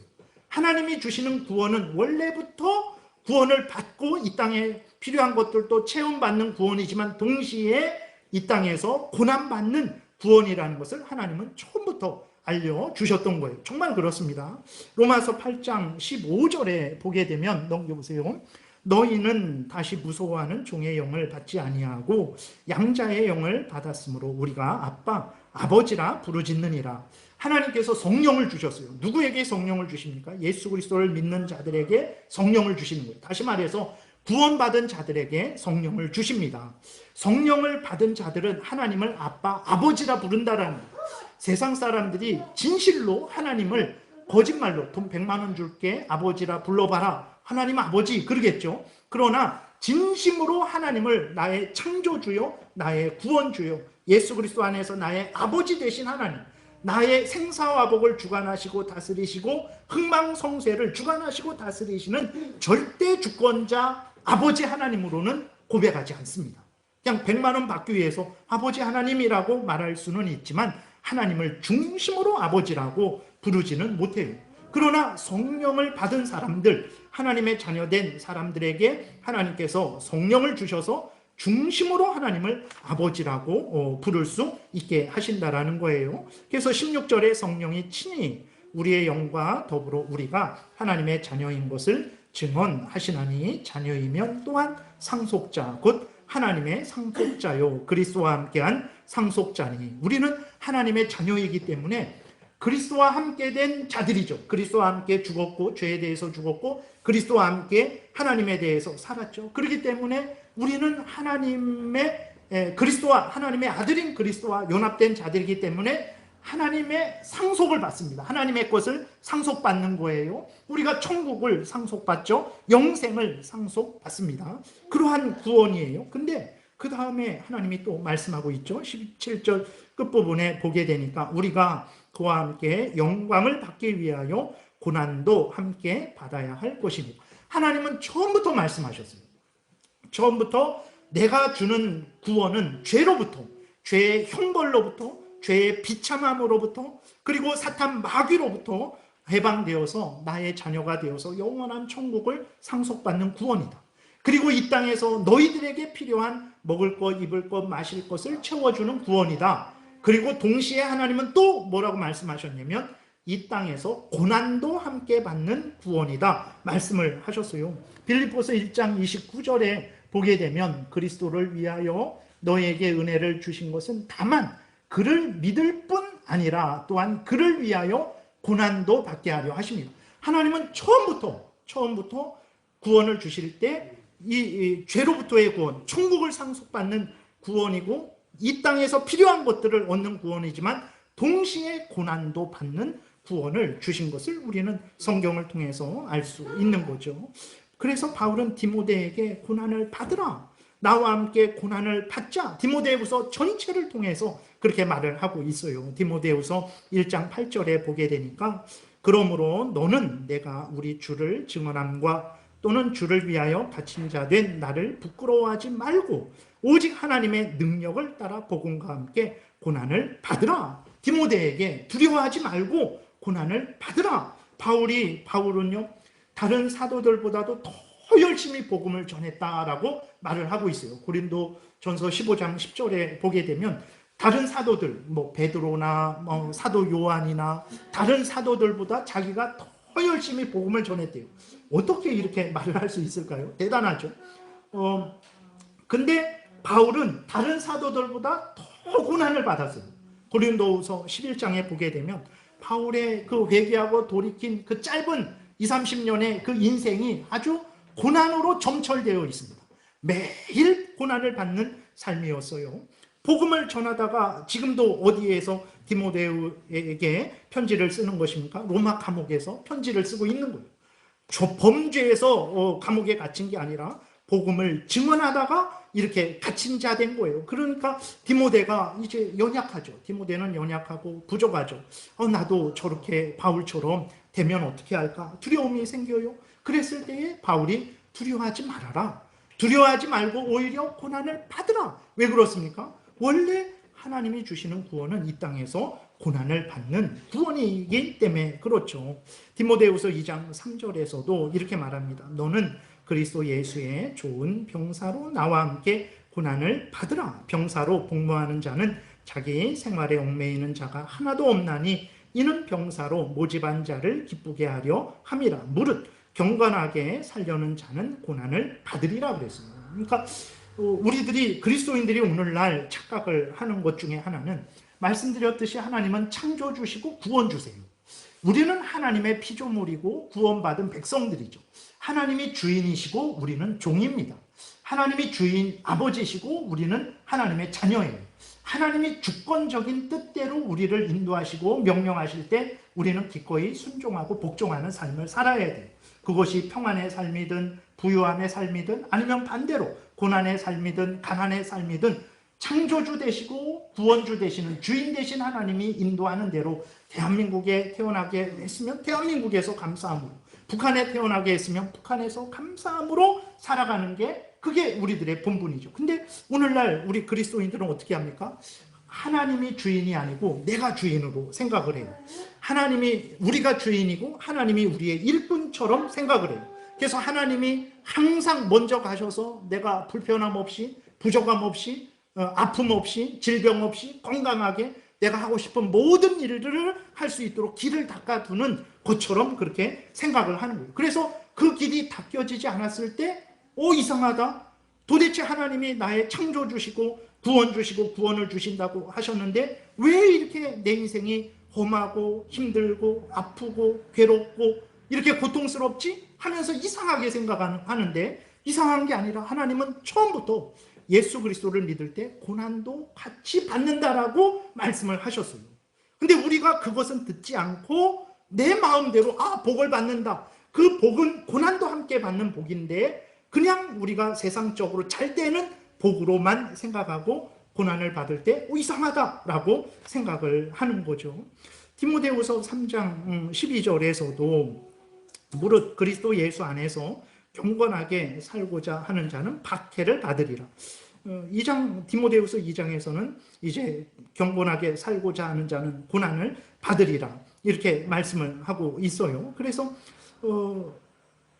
하나님이 주시는 구원은 원래부터 구원을 받고 이 땅에 필요한 것들도 체험받는 구원이지만 동시에 이 땅에서 고난받는 구원이라는 것을 하나님은 처음부터 알려주셨던 거예요. 정말 그렇습니다. 로마서 8장 15절에 보게 되면 넘겨보세요. 너희는 다시 무서워하는 종의 영을 받지 아니하고 양자의 영을 받았으므로 우리가 아빠, 아버지라 부르짖느니라. 하나님께서 성령을 주셨어요. 누구에게 성령을 주십니까? 예수 그리스도를 믿는 자들에게 성령을 주시는 거예요. 다시 말해서 구원받은 자들에게 성령을 주십니다. 성령을 받은 자들은 하나님을 아빠, 아버지라 부른다라는 거예요. 세상 사람들이 진실로 하나님을 거짓말로 돈 100만 원 줄게 아버지라 불러봐라. 하나님 아버지 그러겠죠. 그러나 진심으로 하나님을 나의 창조주요, 나의 구원주요, 예수 그리스도 안에서 나의 아버지 되신 하나님, 나의 생사와 복을 주관하시고 다스리시고 흥망성쇠를 주관하시고 다스리시는 절대 주권자 아버지 하나님으로는 고백하지 않습니다. 그냥 100만 원 받기 위해서 아버지 하나님이라고 말할 수는 있지만 하나님을 중심으로 아버지라고 부르지는 못해요. 그러나 성령을 받은 사람들, 하나님의 자녀된 사람들에게 하나님께서 성령을 주셔서 중심으로 하나님을 아버지라고 부를 수 있게 하신다라는 거예요. 그래서 16절에 성령이 친히 우리의 영과 더불어 우리가 하나님의 자녀인 것을 증언하시나니 자녀이면 또한 상속자 곧 하나님의 상속자요 그리스도와 함께한 상속자니. 우리는 하나님의 자녀이기 때문에 그리스도와 함께 된 자들이죠. 그리스도와 함께 죽었고 죄에 대해서 죽었고 그리스도와 함께 하나님에 대해서 살았죠. 그렇기 때문에 우리는 하나님의 아들인 그리스도와 연합된 자들이기 때문에 하나님의 상속을 받습니다. 하나님의 것을 상속받는 거예요. 우리가 천국을 상속받죠. 영생을 상속받습니다. 그러한 구원이에요. 근데 그 다음에 하나님이 또 말씀하고 있죠. 17절 끝부분에 보게 되니까 우리가 그와 함께 영광을 받기 위하여 고난도 함께 받아야 할 것입니다. 하나님은 처음부터 말씀하셨어요. 처음부터 내가 주는 구원은 죄로부터, 죄의 형벌로부터, 죄의 비참함으로부터, 그리고 사탄 마귀로부터 해방되어서 나의 자녀가 되어서 영원한 천국을 상속받는 구원이다. 그리고 이 땅에서 너희들에게 필요한 먹을 것, 입을 것, 마실 것을 채워주는 구원이다. 그리고 동시에 하나님은 또 뭐라고 말씀하셨냐면 이 땅에서 고난도 함께 받는 구원이다 말씀을 하셨어요. 빌립보서 1장 29절에 보게 되면 그리스도를 위하여 너에게 은혜를 주신 것은 다만 그를 믿을 뿐 아니라 또한 그를 위하여 고난도 받게 하려 하십니다. 하나님은 처음부터 구원을 주실 때 이 죄로부터의 구원, 천국을 상속받는 구원이고 이 땅에서 필요한 것들을 얻는 구원이지만 동시에 고난도 받는 구원을 주신 것을 우리는 성경을 통해서 알 수 있는 거죠. 그래서 바울은 디모데에게 고난을 받으라, 나와 함께 고난을 받자, 디모데후서 전체를 통해서 그렇게 말을 하고 있어요. 디모데후서 1장 8절에 보게 되니까 그러므로 너는 내가 우리 주를 증언함과 또는 주를 위하여 바친 자 된 나를 부끄러워하지 말고 오직 하나님의 능력을 따라 복음과 함께 고난을 받으라. 디모데에게 두려워하지 말고 고난을 받으라. 바울은요 다른 사도들보다도 더 열심히 복음을 전했다라고 말을 하고 있어요. 고린도전서 15장 10절에 보게 되면 다른 사도들, 베드로나 사도 요한이나 다른 사도들보다 자기가 더 열심히 복음을 전했대요. 어떻게 이렇게 말을 할 수 있을까요? 대단하죠. 근데 바울은 다른 사도들보다 더 고난을 받았어요. 고린도후서 11장에 보게 되면 바울의 그 회개하고 돌이킨 그 짧은 20, 30년의 그 인생이 아주 고난으로 점철되어 있습니다. 매일 고난을 받는 삶이었어요. 복음을 전하다가 지금도 어디에서 디모데에게 편지를 쓰는 것입니까? 로마 감옥에서 편지를 쓰고 있는 거예요. 범죄에서 감옥에 갇힌 게 아니라 복음을 증언하다가 이렇게 갇힌 자 된 거예요. 그러니까 디모데가 이제 연약하죠. 디모데는 연약하고 부족하죠. 나도 저렇게 바울처럼 되면 어떻게 할까? 두려움이 생겨요. 그랬을 때에 바울이 두려워하지 말아라. 두려워하지 말고 오히려 고난을 받으라. 왜 그렇습니까? 원래 하나님이 주시는 구원은 이 땅에서 고난을 받는 구원이기 때문에 그렇죠. 디모데후서 2장 3절에서도 이렇게 말합니다. 너는 그리스도 예수의 좋은 병사로 나와 함께 고난을 받으라. 병사로 복무하는 자는 자기 생활에 얽매이는 자가 하나도 없나니 이는 병사로 모집한 자를 기쁘게 하려 함이라. 무릇 경건하게 살려는 자는 고난을 받으리라 그랬어요. 그러니까 우리들이 그리스도인들이 오늘날 착각을 하는 것 중에 하나는 말씀드렸듯이 하나님은 창조주시고 구원주세요. 우리는 하나님의 피조물이고 구원받은 백성들이죠. 하나님이 주인이시고 우리는 종입니다. 하나님이 주인 아버지시고 우리는 하나님의 자녀예요. 하나님이 주권적인 뜻대로 우리를 인도하시고 명령하실 때 우리는 기꺼이 순종하고 복종하는 삶을 살아야 돼요. 그것이 평안의 삶이든 부유함의 삶이든 아니면 반대로 고난의 삶이든 가난의 삶이든 창조주 되시고 구원주 되시는 주인 되신 하나님이 인도하는 대로 대한민국에 태어나게 했으면 대한민국에서 감사함으로, 북한에 태어나게 했으면 북한에서 감사함으로 살아가는 게 그게 우리들의 본분이죠. 근데 오늘날 우리 그리스도인들은 어떻게 합니까? 하나님이 주인이 아니고 내가 주인으로 생각을 해요. 하나님이 우리가 주인이고 하나님이 우리의 일꾼처럼 생각을 해요. 그래서 하나님이 항상 먼저 가셔서 내가 불편함 없이 부족함 없이 아픔 없이 질병 없이 건강하게 내가 하고 싶은 모든 일들을 할 수 있도록 길을 닦아두는 것처럼 그렇게 생각을 하는 거예요. 그래서 그 길이 닦여지지 않았을 때 이상하다. 도대체 하나님이 나의 창조주시고 구원주시고 구원을 주신다고 하셨는데 왜 이렇게 내 인생이 험하고 힘들고 아프고 괴롭고 이렇게 고통스럽지? 하면서 이상하게 생각하는데 이상한 게 아니라 하나님은 처음부터 예수 그리스도를 믿을 때 고난도 같이 받는다라고 말씀을 하셨어요. 근데 우리가 그것은 듣지 않고 내 마음대로 복을 받는다. 그 복은 고난도 함께 받는 복인데 그냥 우리가 세상적으로 잘 되는 복으로만 생각하고 고난을 받을 때 이상하다라고 생각을 하는 거죠. 디모데후서 3장 12절에서도 무릇 그리스도 예수 안에서 경건하게 살고자 하는 자는 박해를 받으리라. 디모데후서 2장에서는 이제 경건하게 살고자 하는 자는 고난을 받으리라 이렇게 말씀을 하고 있어요. 그래서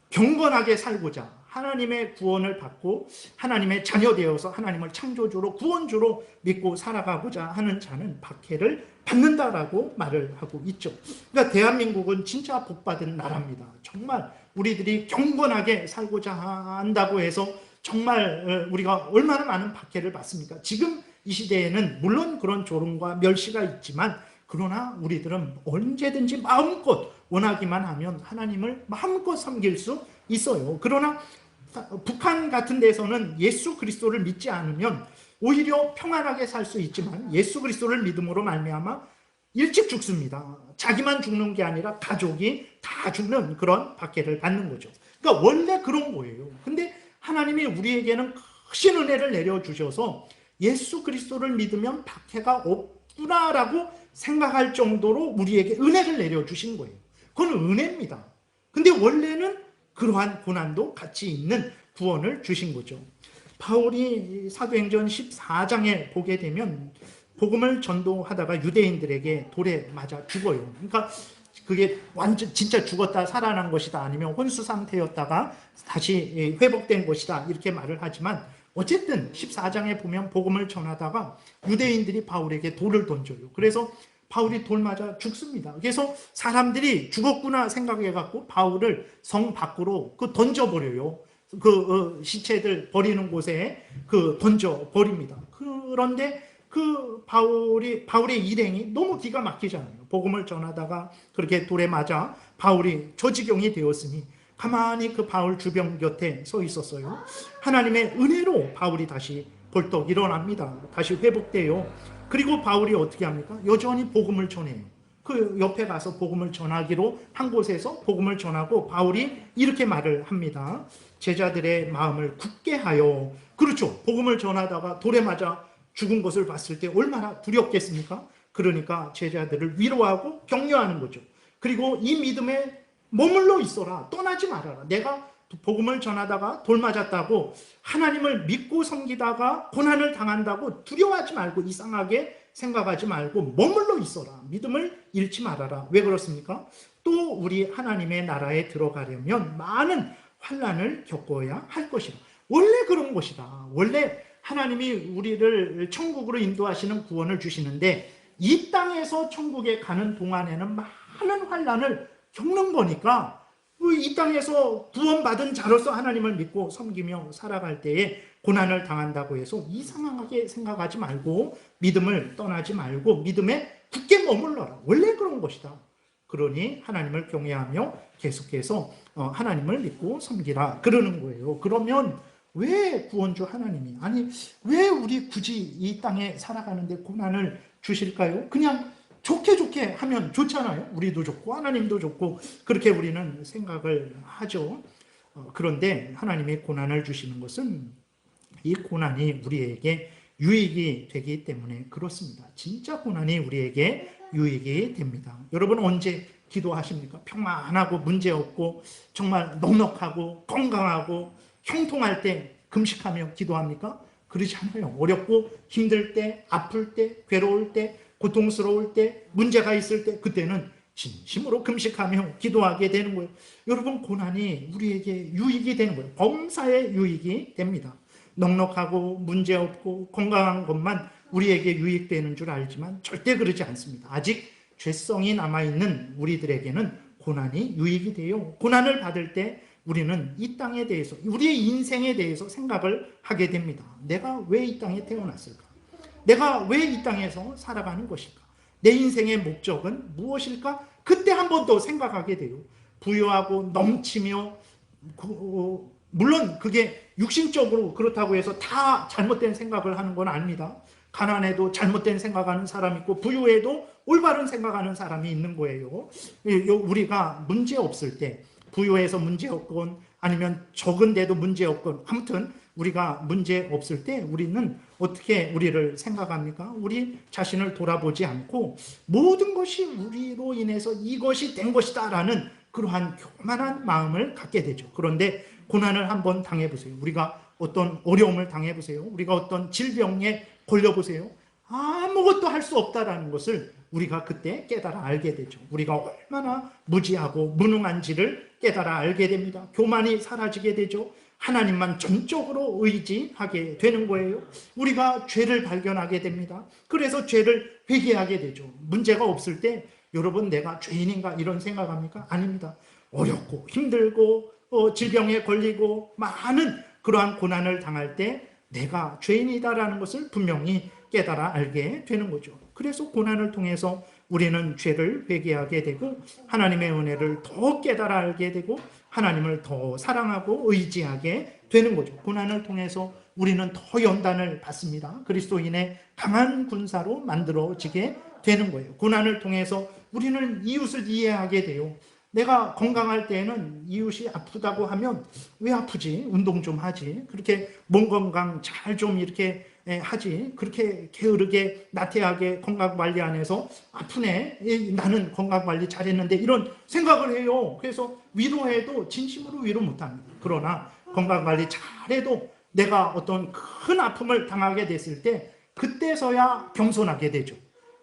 경건하게 살고자 하나님의 구원을 받고 하나님의 자녀 되어서 하나님을 창조주로 구원주로 믿고 살아가고자 하는 자는 박해를 받는다라고 말을 하고 있죠. 그러니까 대한민국은 진짜 복받은 나라입니다. 정말 우리들이 경건하게 살고자 한다고 해서 정말 우리가 얼마나 많은 박해를 받습니까? 지금 이 시대에는 물론 그런 조롱과 멸시가 있지만 그러나 우리들은 언제든지 마음껏 원하기만 하면 하나님을 마음껏 섬길 수 있어요. 그러나 북한 같은 데서는 예수 그리스도를 믿지 않으면 오히려 평안하게 살 수 있지만 예수 그리스도를 믿음으로 말미암아 일찍 죽습니다. 자기만 죽는 게 아니라 가족이 다 죽는 그런 박해를 받는 거죠. 그러니까 원래 그런 거예요. 근데 하나님이 우리에게는 크신 은혜를 내려주셔서 예수 그리스도를 믿으면 박해가 없구나라고 생각할 정도로 우리에게 은혜를 내려주신 거예요. 그건 은혜입니다. 근데 원래는 그러한 고난도 같이 있는 구원을 주신 거죠. 바울이 사도행전 14장에 보게 되면 복음을 전도하다가 유대인들에게 돌에 맞아 죽어요. 그러니까 그게 완전 진짜 죽었다 살아난 것이다, 아니면 혼수 상태였다가 다시 회복된 것이다, 이렇게 말을 하지만 어쨌든 14장에 보면 복음을 전하다가 유대인들이 바울에게 돌을 던져요. 그래서 바울이 돌 맞아 죽습니다. 그래서 사람들이 죽었구나 생각해갖고 바울을 성 밖으로 던져버려요. 시체들 버리는 곳에 던져버립니다. 그런데 바울의 일행이 너무 기가 막히잖아요. 복음을 전하다가 그렇게 돌에 맞아 바울이 저지경이 되었으니 가만히 바울 주변 곁에 서 있었어요. 하나님의 은혜로 바울이 다시 벌떡 일어납니다. 다시 회복돼요. 그리고 바울이 어떻게 합니까? 여전히 복음을 전해요. 옆에 가서 복음을 전하기로 한 곳에서 복음을 전하고 바울이 이렇게 말을 합니다. 제자들의 마음을 굳게 하여. 그렇죠. 복음을 전하다가 돌에 맞아 죽은 것을 봤을 때 얼마나 두렵겠습니까? 그러니까 제자들을 위로하고 격려하는 거죠. 그리고 이 믿음에 머물러 있어라. 떠나지 말아라. 내가 복음을 전하다가 돌 맞았다고 하나님을 믿고 섬기다가 고난을 당한다고 두려워하지 말고 이상하게 생각하지 말고 머물러 있어라. 믿음을 잃지 말아라. 왜 그렇습니까? 또 우리 하나님의 나라에 들어가려면 많은 환난을 겪어야 할 것이다. 원래 그런 것이다. 원래 하나님이 우리를 천국으로 인도하시는 구원을 주시는데 이 땅에서 천국에 가는 동안에는 많은 환난을 겪는 거니까 이 땅에서 구원받은 자로서 하나님을 믿고 섬기며 살아갈 때에 고난을 당한다고 해서 이상하게 생각하지 말고 믿음을 떠나지 말고 믿음에 굳게 머물러라. 원래 그런 것이다. 그러니 하나님을 경외하며 계속해서 하나님을 믿고 섬기라 그러는 거예요. 그러면 왜 구원주 하나님이, 아니 왜 우리 굳이 이 땅에 살아가는데 고난을 주실까요? 그냥 좋게 하면 좋잖아요. 우리도 좋고 하나님도 좋고 그렇게 우리는 생각을 하죠. 그런데 하나님이 고난을 주시는 것은 이 고난이 우리에게 유익이 되기 때문에 그렇습니다. 진짜 고난이 우리에게 유익이 됩니다. 여러분 언제 기도하십니까? 평안하고 문제없고 정말 넉넉하고 건강하고 형통할 때 금식하며 기도합니까? 그러지 않아요. 어렵고 힘들 때, 아플 때, 괴로울 때, 고통스러울 때, 문제가 있을 때 그때는 진심으로 금식하며 기도하게 되는 거예요. 여러분 고난이 우리에게 유익이 되는 거예요. 범사에 유익이 됩니다. 넉넉하고 문제없고 건강한 것만 우리에게 유익되는 줄 알지만 절대 그러지 않습니다. 아직 죄성이 남아있는 우리들에게는 고난이 유익이 돼요. 고난을 받을 때 우리는 이 땅에 대해서, 우리의 인생에 대해서 생각을 하게 됩니다. 내가 왜 이 땅에 태어났을까? 내가 왜 이 땅에서 살아가는 것일까? 내 인생의 목적은 무엇일까? 그때 한 번 더 생각하게 돼요. 부유하고 넘치며 물론 그게 육신적으로 그렇다고 해서 다 잘못된 생각을 하는 건 아닙니다. 가난해도 잘못된 생각하는 사람이 있고 부유해도 올바른 생각하는 사람이 있는 거예요. 우리가 문제 없을 때, 부유해서 문제 없건 아니면 적은데도 문제 없건, 아무튼 우리가 문제 없을 때 우리는 어떻게 우리를 생각합니까? 우리 자신을 돌아보지 않고 모든 것이 우리로 인해서 이것이 된 것이다 라는 그러한 교만한 마음을 갖게 되죠. 그런데 고난을 한번 당해보세요. 우리가 어떤 어려움을 당해보세요. 우리가 어떤 질병에 걸려보세요. 아무것도 할 수 없다라는 것을 우리가 그때 깨달아 알게 되죠. 우리가 얼마나 무지하고 무능한지를 깨달아 알게 됩니다. 교만이 사라지게 되죠. 하나님만 전적으로 의지하게 되는 거예요. 우리가 죄를 발견하게 됩니다. 그래서 죄를 회개하게 되죠. 문제가 없을 때 여러분 내가 죄인인가 이런 생각합니까? 아닙니다. 어렵고 힘들고 질병에 걸리고 많은 그러한 고난을 당할 때 내가 죄인이다라는 것을 분명히 깨달아 알게 되는 거죠. 그래서 고난을 통해서 우리는 죄를 회개하게 되고 하나님의 은혜를 더 깨달아 알게 되고 하나님을 더 사랑하고 의지하게 되는 거죠. 고난을 통해서 우리는 더 연단을 받습니다. 그리스도인의 강한 군사로 만들어지게 되는 거예요. 고난을 통해서 우리는 이웃을 이해하게 돼요. 내가 건강할 때에는 이웃이 아프다고 하면 왜 아프지? 운동 좀 하지. 그렇게 몸 건강 잘 좀 이렇게 하지. 그렇게 게으르게 나태하게 건강관리 안 해서 아프네. 나는 건강관리 잘했는데 이런 생각을 해요. 그래서 위로해도 진심으로 위로 못합니다. 그러나 건강관리 잘해도 내가 어떤 큰 아픔을 당하게 됐을 때 그때서야 겸손하게 되죠.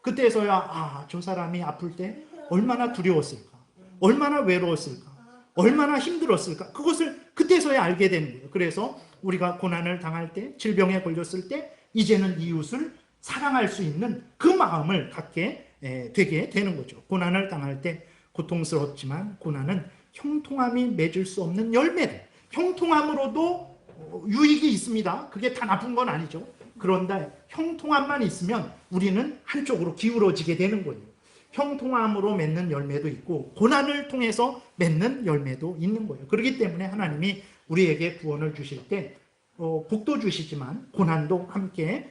그때서야 저 사람이 아플 때 얼마나 두려웠을까? 얼마나 외로웠을까? 얼마나 힘들었을까? 그것을 그때서야 알게 되는 거예요. 그래서 우리가 고난을 당할 때, 질병에 걸렸을 때 이제는 이웃을 사랑할 수 있는 그 마음을 갖게 되게 되는 거죠. 고난을 당할 때 고통스럽지만 고난은 형통함이 맺을 수 없는 열매들. 형통함으로도 유익이 있습니다. 그게 다 나쁜 건 아니죠. 그런데 형통함만 있으면 우리는 한쪽으로 기울어지게 되는 거예요. 형통함으로 맺는 열매도 있고 고난을 통해서 맺는 열매도 있는 거예요. 그렇기 때문에 하나님이 우리에게 구원을 주실 때 복도 주시지만 고난도 함께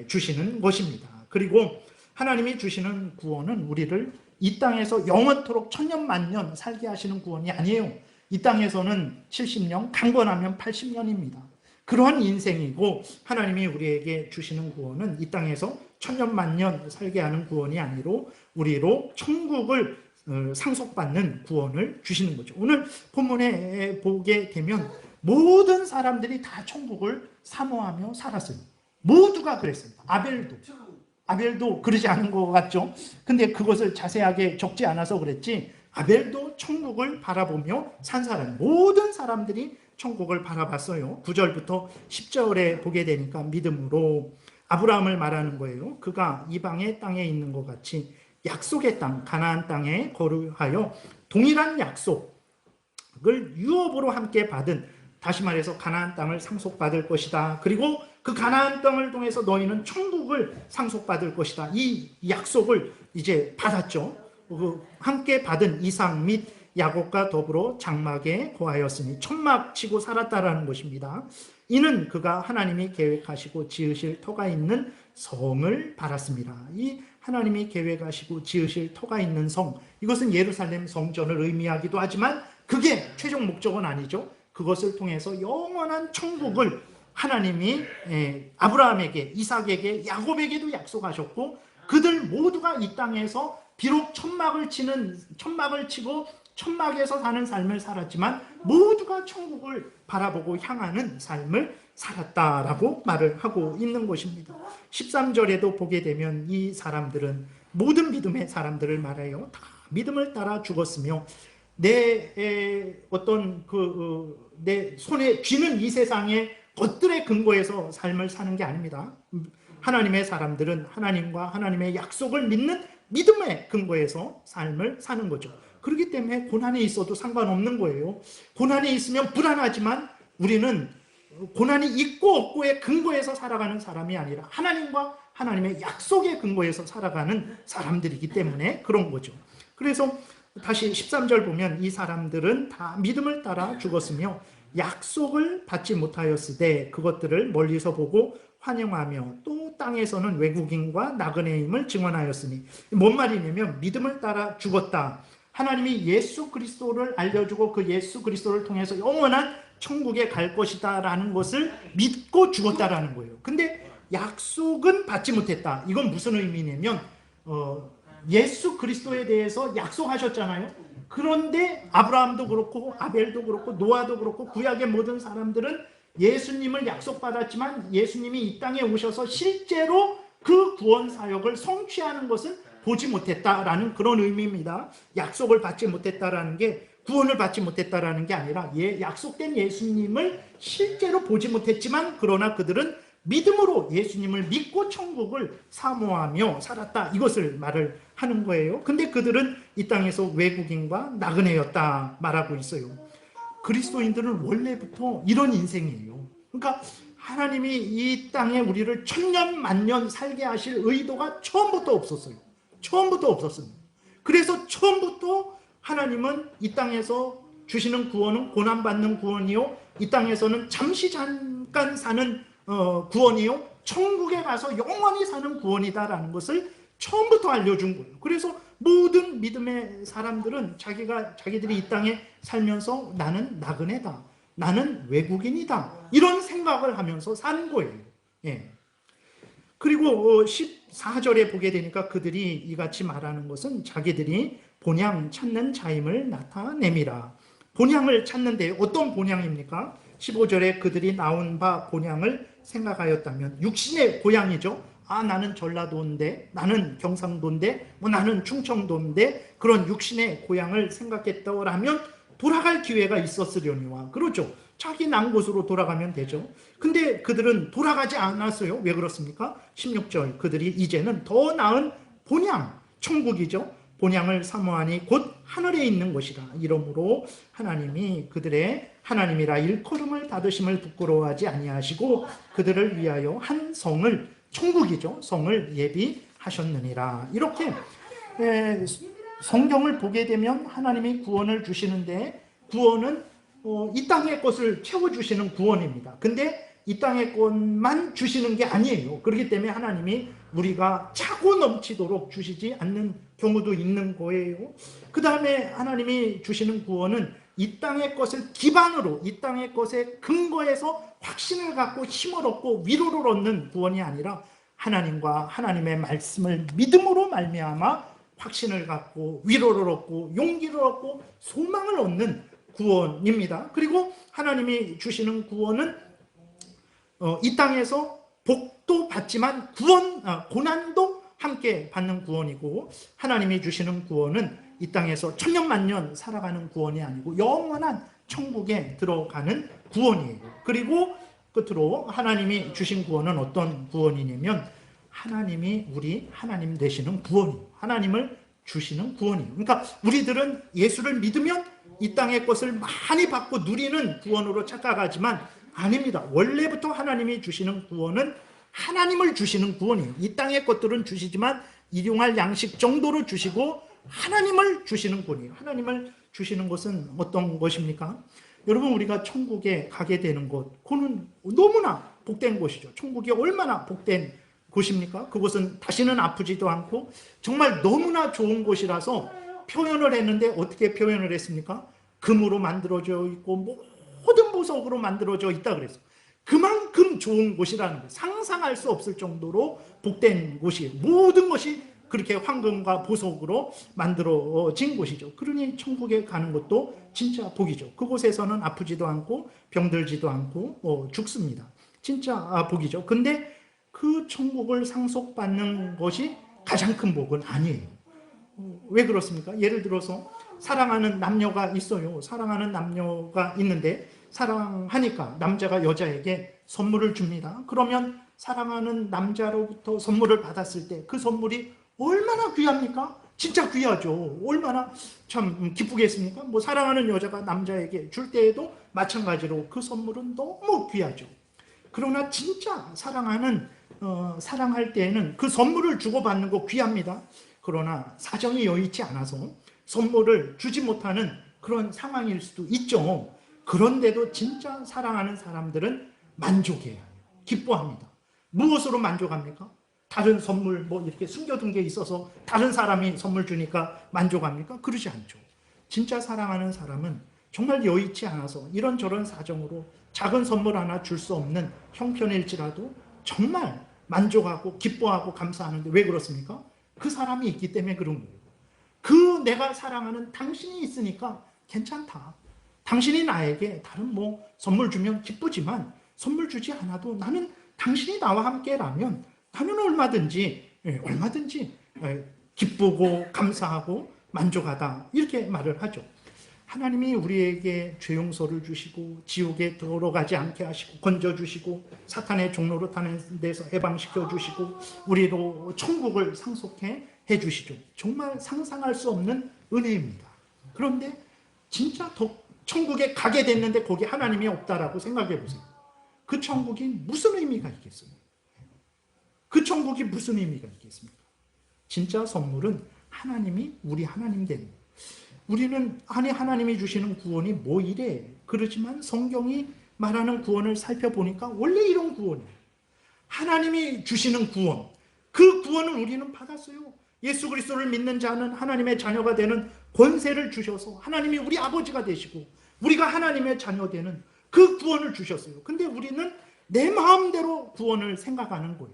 주시는 것입니다. 그리고 하나님이 주시는 구원은 우리를 이 땅에서 영원토록 천년만년 살게 하시는 구원이 아니에요. 이 땅에서는 70년, 강건하면 80년입니다. 그러한 인생이고 하나님이 우리에게 주시는 구원은 이 땅에서 천년만년 살게 하는 구원이 아니로 우리로 천국을 상속받는 구원을 주시는 거죠. 오늘 본문에 보게 되면 모든 사람들이 다 천국을 사모하며 살았어요. 모두가 그랬습니다. 아벨도 그러지 않은 것 같죠? 근데 그것을 자세하게 적지 않아서 그랬지 아벨도 천국을 바라보며 산 사람, 모든 사람들이 천국을 바라봤어요. 9절부터 10절에 보게 되니까 믿음으로 아브라함을 말하는 거예요. 그가 이방의 땅에 있는 것 같이 약속의 땅, 가나안 땅에 거류하여 동일한 약속을 유업으로 함께 받은, 다시 말해서 가나안 땅을 상속받을 것이다. 그리고 그 가나안 땅을 통해서 너희는 천국을 상속받을 것이다. 이 약속을 이제 받았죠. 함께 받은 이삭 및 야곱과 더불어 장막에 거하였으니 천막 치고 살았다라는 것입니다. 이는 그가 하나님이 계획하시고 지으실 터가 있는 성을 바랐습니다. 이 하나님이 계획하시고 지으실 터가 있는 성, 이것은 예루살렘 성전을 의미하기도 하지만 그게 최종 목적은 아니죠. 그것을 통해서 영원한 천국을 하나님이 아브라함에게, 이삭에게, 야곱에게도 약속하셨고 그들 모두가 이 땅에서 비록 천막을 치고 천막에서 사는 삶을 살았지만 모두가 천국을 바라보고 향하는 삶을 살았다라고 말을 하고 있는 것입니다. 13절에도 보게 되면 이 사람들은 모든 믿음의 사람들을 말해요. 다 믿음을 따라 죽었으며 내 손에 쥐는 이 세상의 것들의 근거에서 삶을 사는 게 아닙니다. 하나님의 사람들은 하나님과 하나님의 약속을 믿는 믿음의 근거에서 삶을 사는 거죠. 그렇기 때문에 고난이 있어도 상관없는 거예요. 고난이 있으면 불안하지만 우리는 고난이 있고 없고의 근거에서 살아가는 사람이 아니라 하나님과 하나님의 약속의 근거에서 살아가는 사람들이기 때문에 그런 거죠. 그래서 다시 13절 보면 이 사람들은 다 믿음을 따라 죽었으며 약속을 받지 못하였으되 그것들을 멀리서 보고 환영하며 또 땅에서는 외국인과 나그네임을 증언하였으니, 뭔 말이냐면 믿음을 따라 죽었다. 하나님이 예수 그리스도를 알려주고 그 예수 그리스도를 통해서 영원한 천국에 갈 것이다 라는 것을 믿고 죽었다라는 거예요. 근데 약속은 받지 못했다. 이건 무슨 의미냐면 예수 그리스도에 대해서 약속하셨잖아요. 그런데 아브라함도 그렇고 아벨도 그렇고 노아도 그렇고 구약의 모든 사람들은 예수님을 약속받았지만 예수님이 이 땅에 오셔서 실제로 그 구원 사역을 성취하는 것을 보지 못했다라는 그런 의미입니다. 약속을 받지 못했다라는 게 구원을 받지 못했다라는 게 아니라 약속된 예수님을 실제로 보지 못했지만 그러나 그들은 믿음으로 예수님을 믿고 천국을 사모하며 살았다. 이것을 말을 하는 거예요. 근데 그들은 이 땅에서 외국인과 나그네였다 말하고 있어요. 그리스도인들은 원래부터 이런 인생이에요. 그러니까 하나님이 이 땅에 우리를 천년 만년 살게 하실 의도가 처음부터 없었어요. 처음부터 없었습니다. 그래서 처음부터 하나님은 이 땅에서 주시는 구원은 고난받는 구원이요, 이 땅에서는 잠시 잠깐 사는 구원이요, 천국에 가서 영원히 사는 구원이다라는 것을 처음부터 알려준 거예요. 그래서 모든 믿음의 사람들은 자기들이 이 땅에 살면서 나는 나그네다, 나는 외국인이다, 이런 생각을 하면서 사는 거예요. 예. 그리고 14절에 보게 되니까 그들이 이같이 말하는 것은 자기들이 본향 찾는 자임을 나타내미라. 본향을 찾는데 어떤 본향입니까? 15절에 그들이 나온 바 본향을 생각하였다면 육신의 고향이죠. 나는 전라도인데, 나는 경상도인데, 뭐 나는 충청도인데, 그런 육신의 고향을 생각했더라면 돌아갈 기회가 있었으려니와. 그렇죠. 자기 난 곳으로 돌아가면 되죠. 근데 그들은 돌아가지 않았어요. 왜 그렇습니까? 16절, 그들이 이제는 더 나은 본향, 천국이죠. 본향을 사모하니 곧 하늘에 있는 것이라. 이러므로 하나님이 그들의 하나님이라 일컬음을 받으심을 부끄러워하지 아니하시고 그들을 위하여 한 성을, 천국이죠, 성을 예비하셨느니라. 이렇게 성경을 보게 되면 하나님이 구원을 주시는데, 구원은 이 땅의 것을 채워주시는 구원입니다. 근데 이 땅의 것만 주시는 게 아니에요. 그렇기 때문에 하나님이 우리가 차고 넘치도록 주시지 않는 경우도 있는 거예요. 그 다음에 하나님이 주시는 구원은 이 땅의 것을 기반으로, 이 땅의 것에 근거해서 확신을 갖고 힘을 얻고 위로를 얻는 구원이 아니라 하나님과 하나님의 말씀을 믿음으로 말미암아 확신을 갖고 위로를 얻고 용기를 얻고 소망을 얻는 구원입니다. 그리고 하나님이 주시는 구원은 이 땅에서 복도 받지만 고난도 함께 받는 구원이고, 하나님이 주시는 구원은 이 땅에서 천년만년 살아가는 구원이 아니고 영원한 천국에 들어가는 구원이에요. 그리고 끝으로 하나님이 주신 구원은 어떤 구원이냐면 하나님이 우리 하나님 되시는 구원이에요. 하나님을 주시는 구원이에요. 그러니까 우리들은 예수를 믿으면 이 땅의 것을 많이 받고 누리는 구원으로 착각하지만 아닙니다. 원래부터 하나님이 주시는 구원은 하나님을 주시는 구원이에요. 이 땅의 것들은 주시지만 일용할 양식 정도로 주시고 하나님을 주시는 구원이에요. 하나님을 주시는 것은 어떤 것입니까? 여러분, 우리가 천국에 가게 되는 것, 그는 너무나 복된 곳이죠. 천국이 얼마나 복된 곳입니까? 그곳은 다시는 아프지도 않고 정말 너무나 좋은 곳이라서 표현을 했는데 어떻게 표현을 했습니까? 금으로 만들어져 있고 모든 보석으로 만들어져 있다 그랬어요. 그만큼 좋은 곳이라는 거예요. 상상할 수 없을 정도로 복된 곳이에요. 모든 것이 그렇게 황금과 보석으로 만들어진 곳이죠. 그러니 천국에 가는 것도 진짜 복이죠. 그곳에서는 아프지도 않고 병들지도 않고 죽습니다. 진짜 복이죠. 근데 그 천국을 상속받는 것이 가장 큰 복은 아니에요. 왜 그렇습니까? 예를 들어서 사랑하는 남녀가 있어요. 사랑하는 남녀가 있는데 사랑하니까 남자가 여자에게 선물을 줍니다. 그러면 사랑하는 남자로부터 선물을 받았을 때 그 선물이 얼마나 귀합니까? 진짜 귀하죠. 얼마나 참 기쁘겠습니까? 뭐 사랑하는 여자가 남자에게 줄 때에도 마찬가지로 그 선물은 너무 귀하죠. 그러나 진짜 사랑할 때에는 그 선물을 주고받는 거 귀합니다. 그러나 사정이 여의치 않아서 선물을 주지 못하는 그런 상황일 수도 있죠. 그런데도 진짜 사랑하는 사람들은 만족해요. 기뻐합니다. 무엇으로 만족합니까? 다른 선물 뭐 이렇게 숨겨둔 게 있어서 다른 사람이 선물 주니까 만족합니까? 그러지 않죠. 진짜 사랑하는 사람은 정말 여의치 않아서 이런저런 사정으로 작은 선물 하나 줄 수 없는 형편일지라도 정말 만족하고 기뻐하고 감사하는데 왜 그렇습니까? 그 사람이 있기 때문에 그런 거예요. 그 내가 사랑하는 당신이 있으니까 괜찮다. 당신이 나에게 다른 뭐 선물 주면 기쁘지만 선물 주지 않아도 나는 당신이 나와 함께라면 나는 얼마든지 기쁘고 감사하고 만족하다, 이렇게 말을 하죠. 하나님이 우리에게 죄 용서를 주시고 지옥에 들어가지 않게 하시고 건져주시고 사탄의 종로로 타는 데서 해방시켜 주시고 우리로 천국을 상속해 주시죠. 정말 상상할 수 없는 은혜입니다. 그런데 진짜 천국에 가게 됐는데 거기 하나님이 없다라고 생각해 보세요. 그 천국이 무슨 의미가 있겠습니까? 그 천국이 무슨 의미가 있겠습니까? 진짜 선물은 하나님이 우리 하나님 되는 거예요. 우리는 하나님이 주시는 구원이 뭐 이래? 그렇지만 성경이 말하는 구원을 살펴보니까 원래 이런 구원이에요. 하나님이 주시는 구원, 그 구원을 우리는 받았어요. 예수 그리스도를 믿는 자는 하나님의 자녀가 되는 권세를 주셔서 하나님이 우리 아버지가 되시고 우리가 하나님의 자녀 되는 그 구원을 주셨어요. 근데 우리는 내 마음대로 구원을 생각하는 거예요.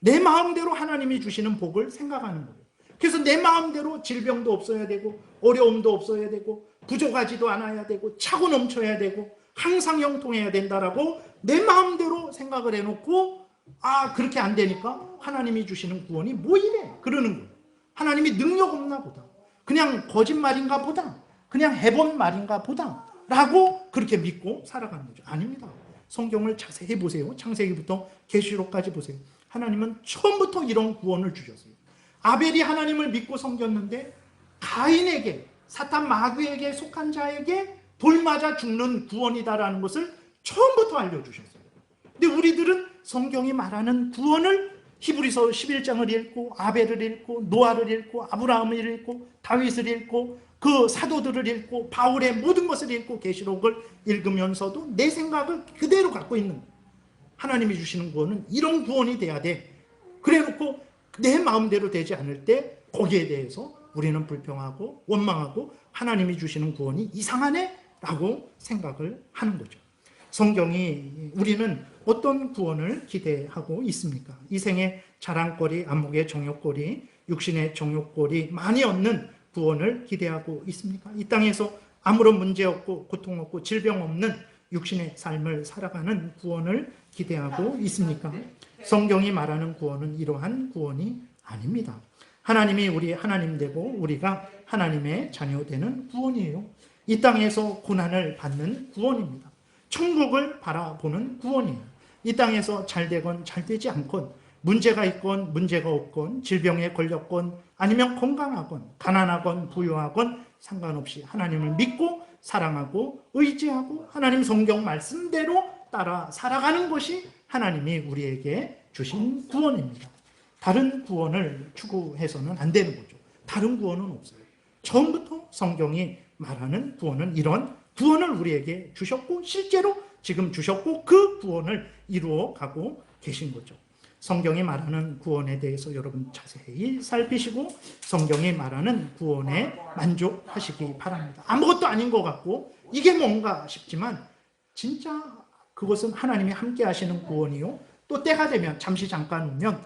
내 마음대로 하나님이 주시는 복을 생각하는 거예요. 그래서 내 마음대로 질병도 없어야 되고 어려움도 없어야 되고 부족하지도 않아야 되고 차고 넘쳐야 되고 항상 형통해야 된다라고 내 마음대로 생각을 해놓고 아, 그렇게 안 되니까 하나님이 주시는 구원이 뭐 이래? 그러는 거예요. 하나님이 능력 없나 보다. 그냥 거짓말인가 보다. 그냥 해본 말인가 보다. 라고 그렇게 믿고 살아가는 거죠. 아닙니다. 성경을 자세히 보세요. 창세기부터 계시록까지 보세요. 하나님은 처음부터 이런 구원을 주셨어요. 아벨이 하나님을 믿고 섬겼는데 가인에게, 사탄 마귀에게 속한 자에게 돌 맞아 죽는 구원이다라는 것을 처음부터 알려주셨어요. 근데 우리들은 성경이 말하는 구원을 히브리서 11장을 읽고 아벨을 읽고 노아를 읽고 아브라함을 읽고 다윗을 읽고 그 사도들을 읽고 바울의 모든 것을 읽고 계시록을 읽으면서도 내 생각을 그대로 갖고 있는 거예요. 하나님이 주시는 구원은 이런 구원이 돼야 돼. 그래놓고 내 마음대로 되지 않을 때 거기에 대해서 우리는 불평하고 원망하고 하나님이 주시는 구원이 이상하네? 라고 생각을 하는 거죠. 성경이 우리는 어떤 구원을 기대하고 있습니까? 이 생의 자랑거리, 안목의 정욕거리, 육신의 정욕거리 많이 얻는 구원을 기대하고 있습니까? 이 땅에서 아무런 문제 없고 고통 없고 질병 없는 육신의 삶을 살아가는 구원을 기대하고 있습니까? 성경이 말하는 구원은 이러한 구원이 아닙니다. 하나님이 우리 하나님 되고 우리가 하나님의 자녀 되는 구원이에요. 이 땅에서 고난을 받는 구원입니다. 천국을 바라보는 구원이에요. 이 땅에서 잘 되건 잘 되지 않건, 문제가 있건 문제가 없건, 질병에 걸렸건 아니면 건강하건 가난하건 부유하건 상관없이 하나님을 믿고 사랑하고 의지하고 하나님 성경 말씀대로 따라 살아가는 것이 하나님이 우리에게 주신 구원입니다. 다른 구원을 추구해서는 안 되는 거죠. 다른 구원은 없어요. 처음부터 성경이 말하는 구원은 이런 구원을 우리에게 주셨고 실제로 지금 주셨고 그 구원을 이루어 가고 계신 거죠. 성경이 말하는 구원에 대해서 여러분 자세히 살피시고 성경이 말하는 구원에 만족하시기 바랍니다. 아무것도 아닌 것 같고 이게 뭔가 싶지만 진짜 그것은 하나님이 함께 하시는 구원이요. 또 때가 되면 잠시 잠깐 오면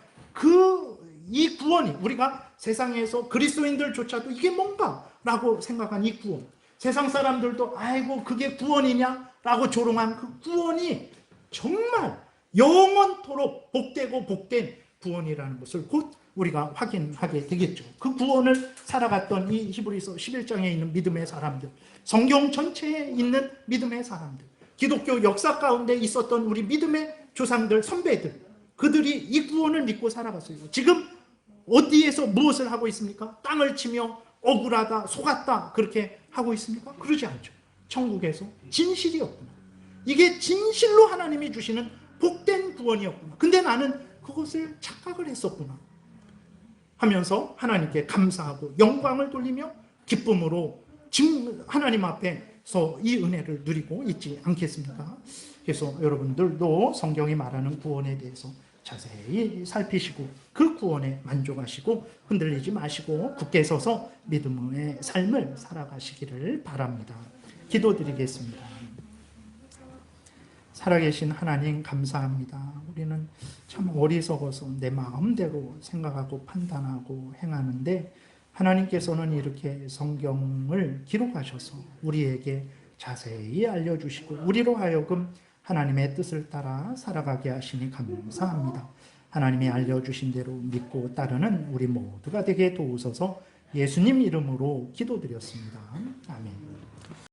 이 구원이 우리가 세상에서 그리스도인들조차도 이게 뭔가라고 생각한 이 구원, 세상 사람들도 아이고 그게 구원이냐라고 조롱한 그 구원이 정말 영원토록 복되고 복된 구원이라는 것을 곧 우리가 확인하게 되겠죠. 그 구원을 살아갔던 이 히브리서 11장에 있는 믿음의 사람들, 성경 전체에 있는 믿음의 사람들, 기독교 역사 가운데 있었던 우리 믿음의 조상들, 선배들, 그들이 이 구원을 믿고 살아갔어요. 지금 어디에서 무엇을 하고 있습니까? 땅을 치며 억울하다, 속았다 그렇게 하고 있습니까? 그러지 않죠. 천국에서 진실이었구나. 이게 진실로 하나님이 주시는 복된 구원이었구나. 근데 나는 그것을 착각을 했었구나 하면서 하나님께 감사하고 영광을 돌리며 기쁨으로 지금 하나님 앞에서 이 은혜를 누리고 있지 않겠습니까? 그래서 여러분들도 성경이 말하는 구원에 대해서 자세히 살피시고 그 구원에 만족하시고 흔들리지 마시고 굳게 서서 믿음의 삶을 살아가시기를 바랍니다. 기도드리겠습니다. 살아계신 하나님 감사합니다. 우리는 참 어리석어서 내 마음대로 생각하고 판단하고 행하는데 하나님께서는 이렇게 성경을 기록하셔서 우리에게 자세히 알려주시고 우리로 하여금 하나님의 뜻을 따라 살아가게 하시니 감사합니다. 하나님이 알려주신 대로 믿고 따르는 우리 모두가 되게 도우소서. 예수님 이름으로 기도드렸습니다. 아멘.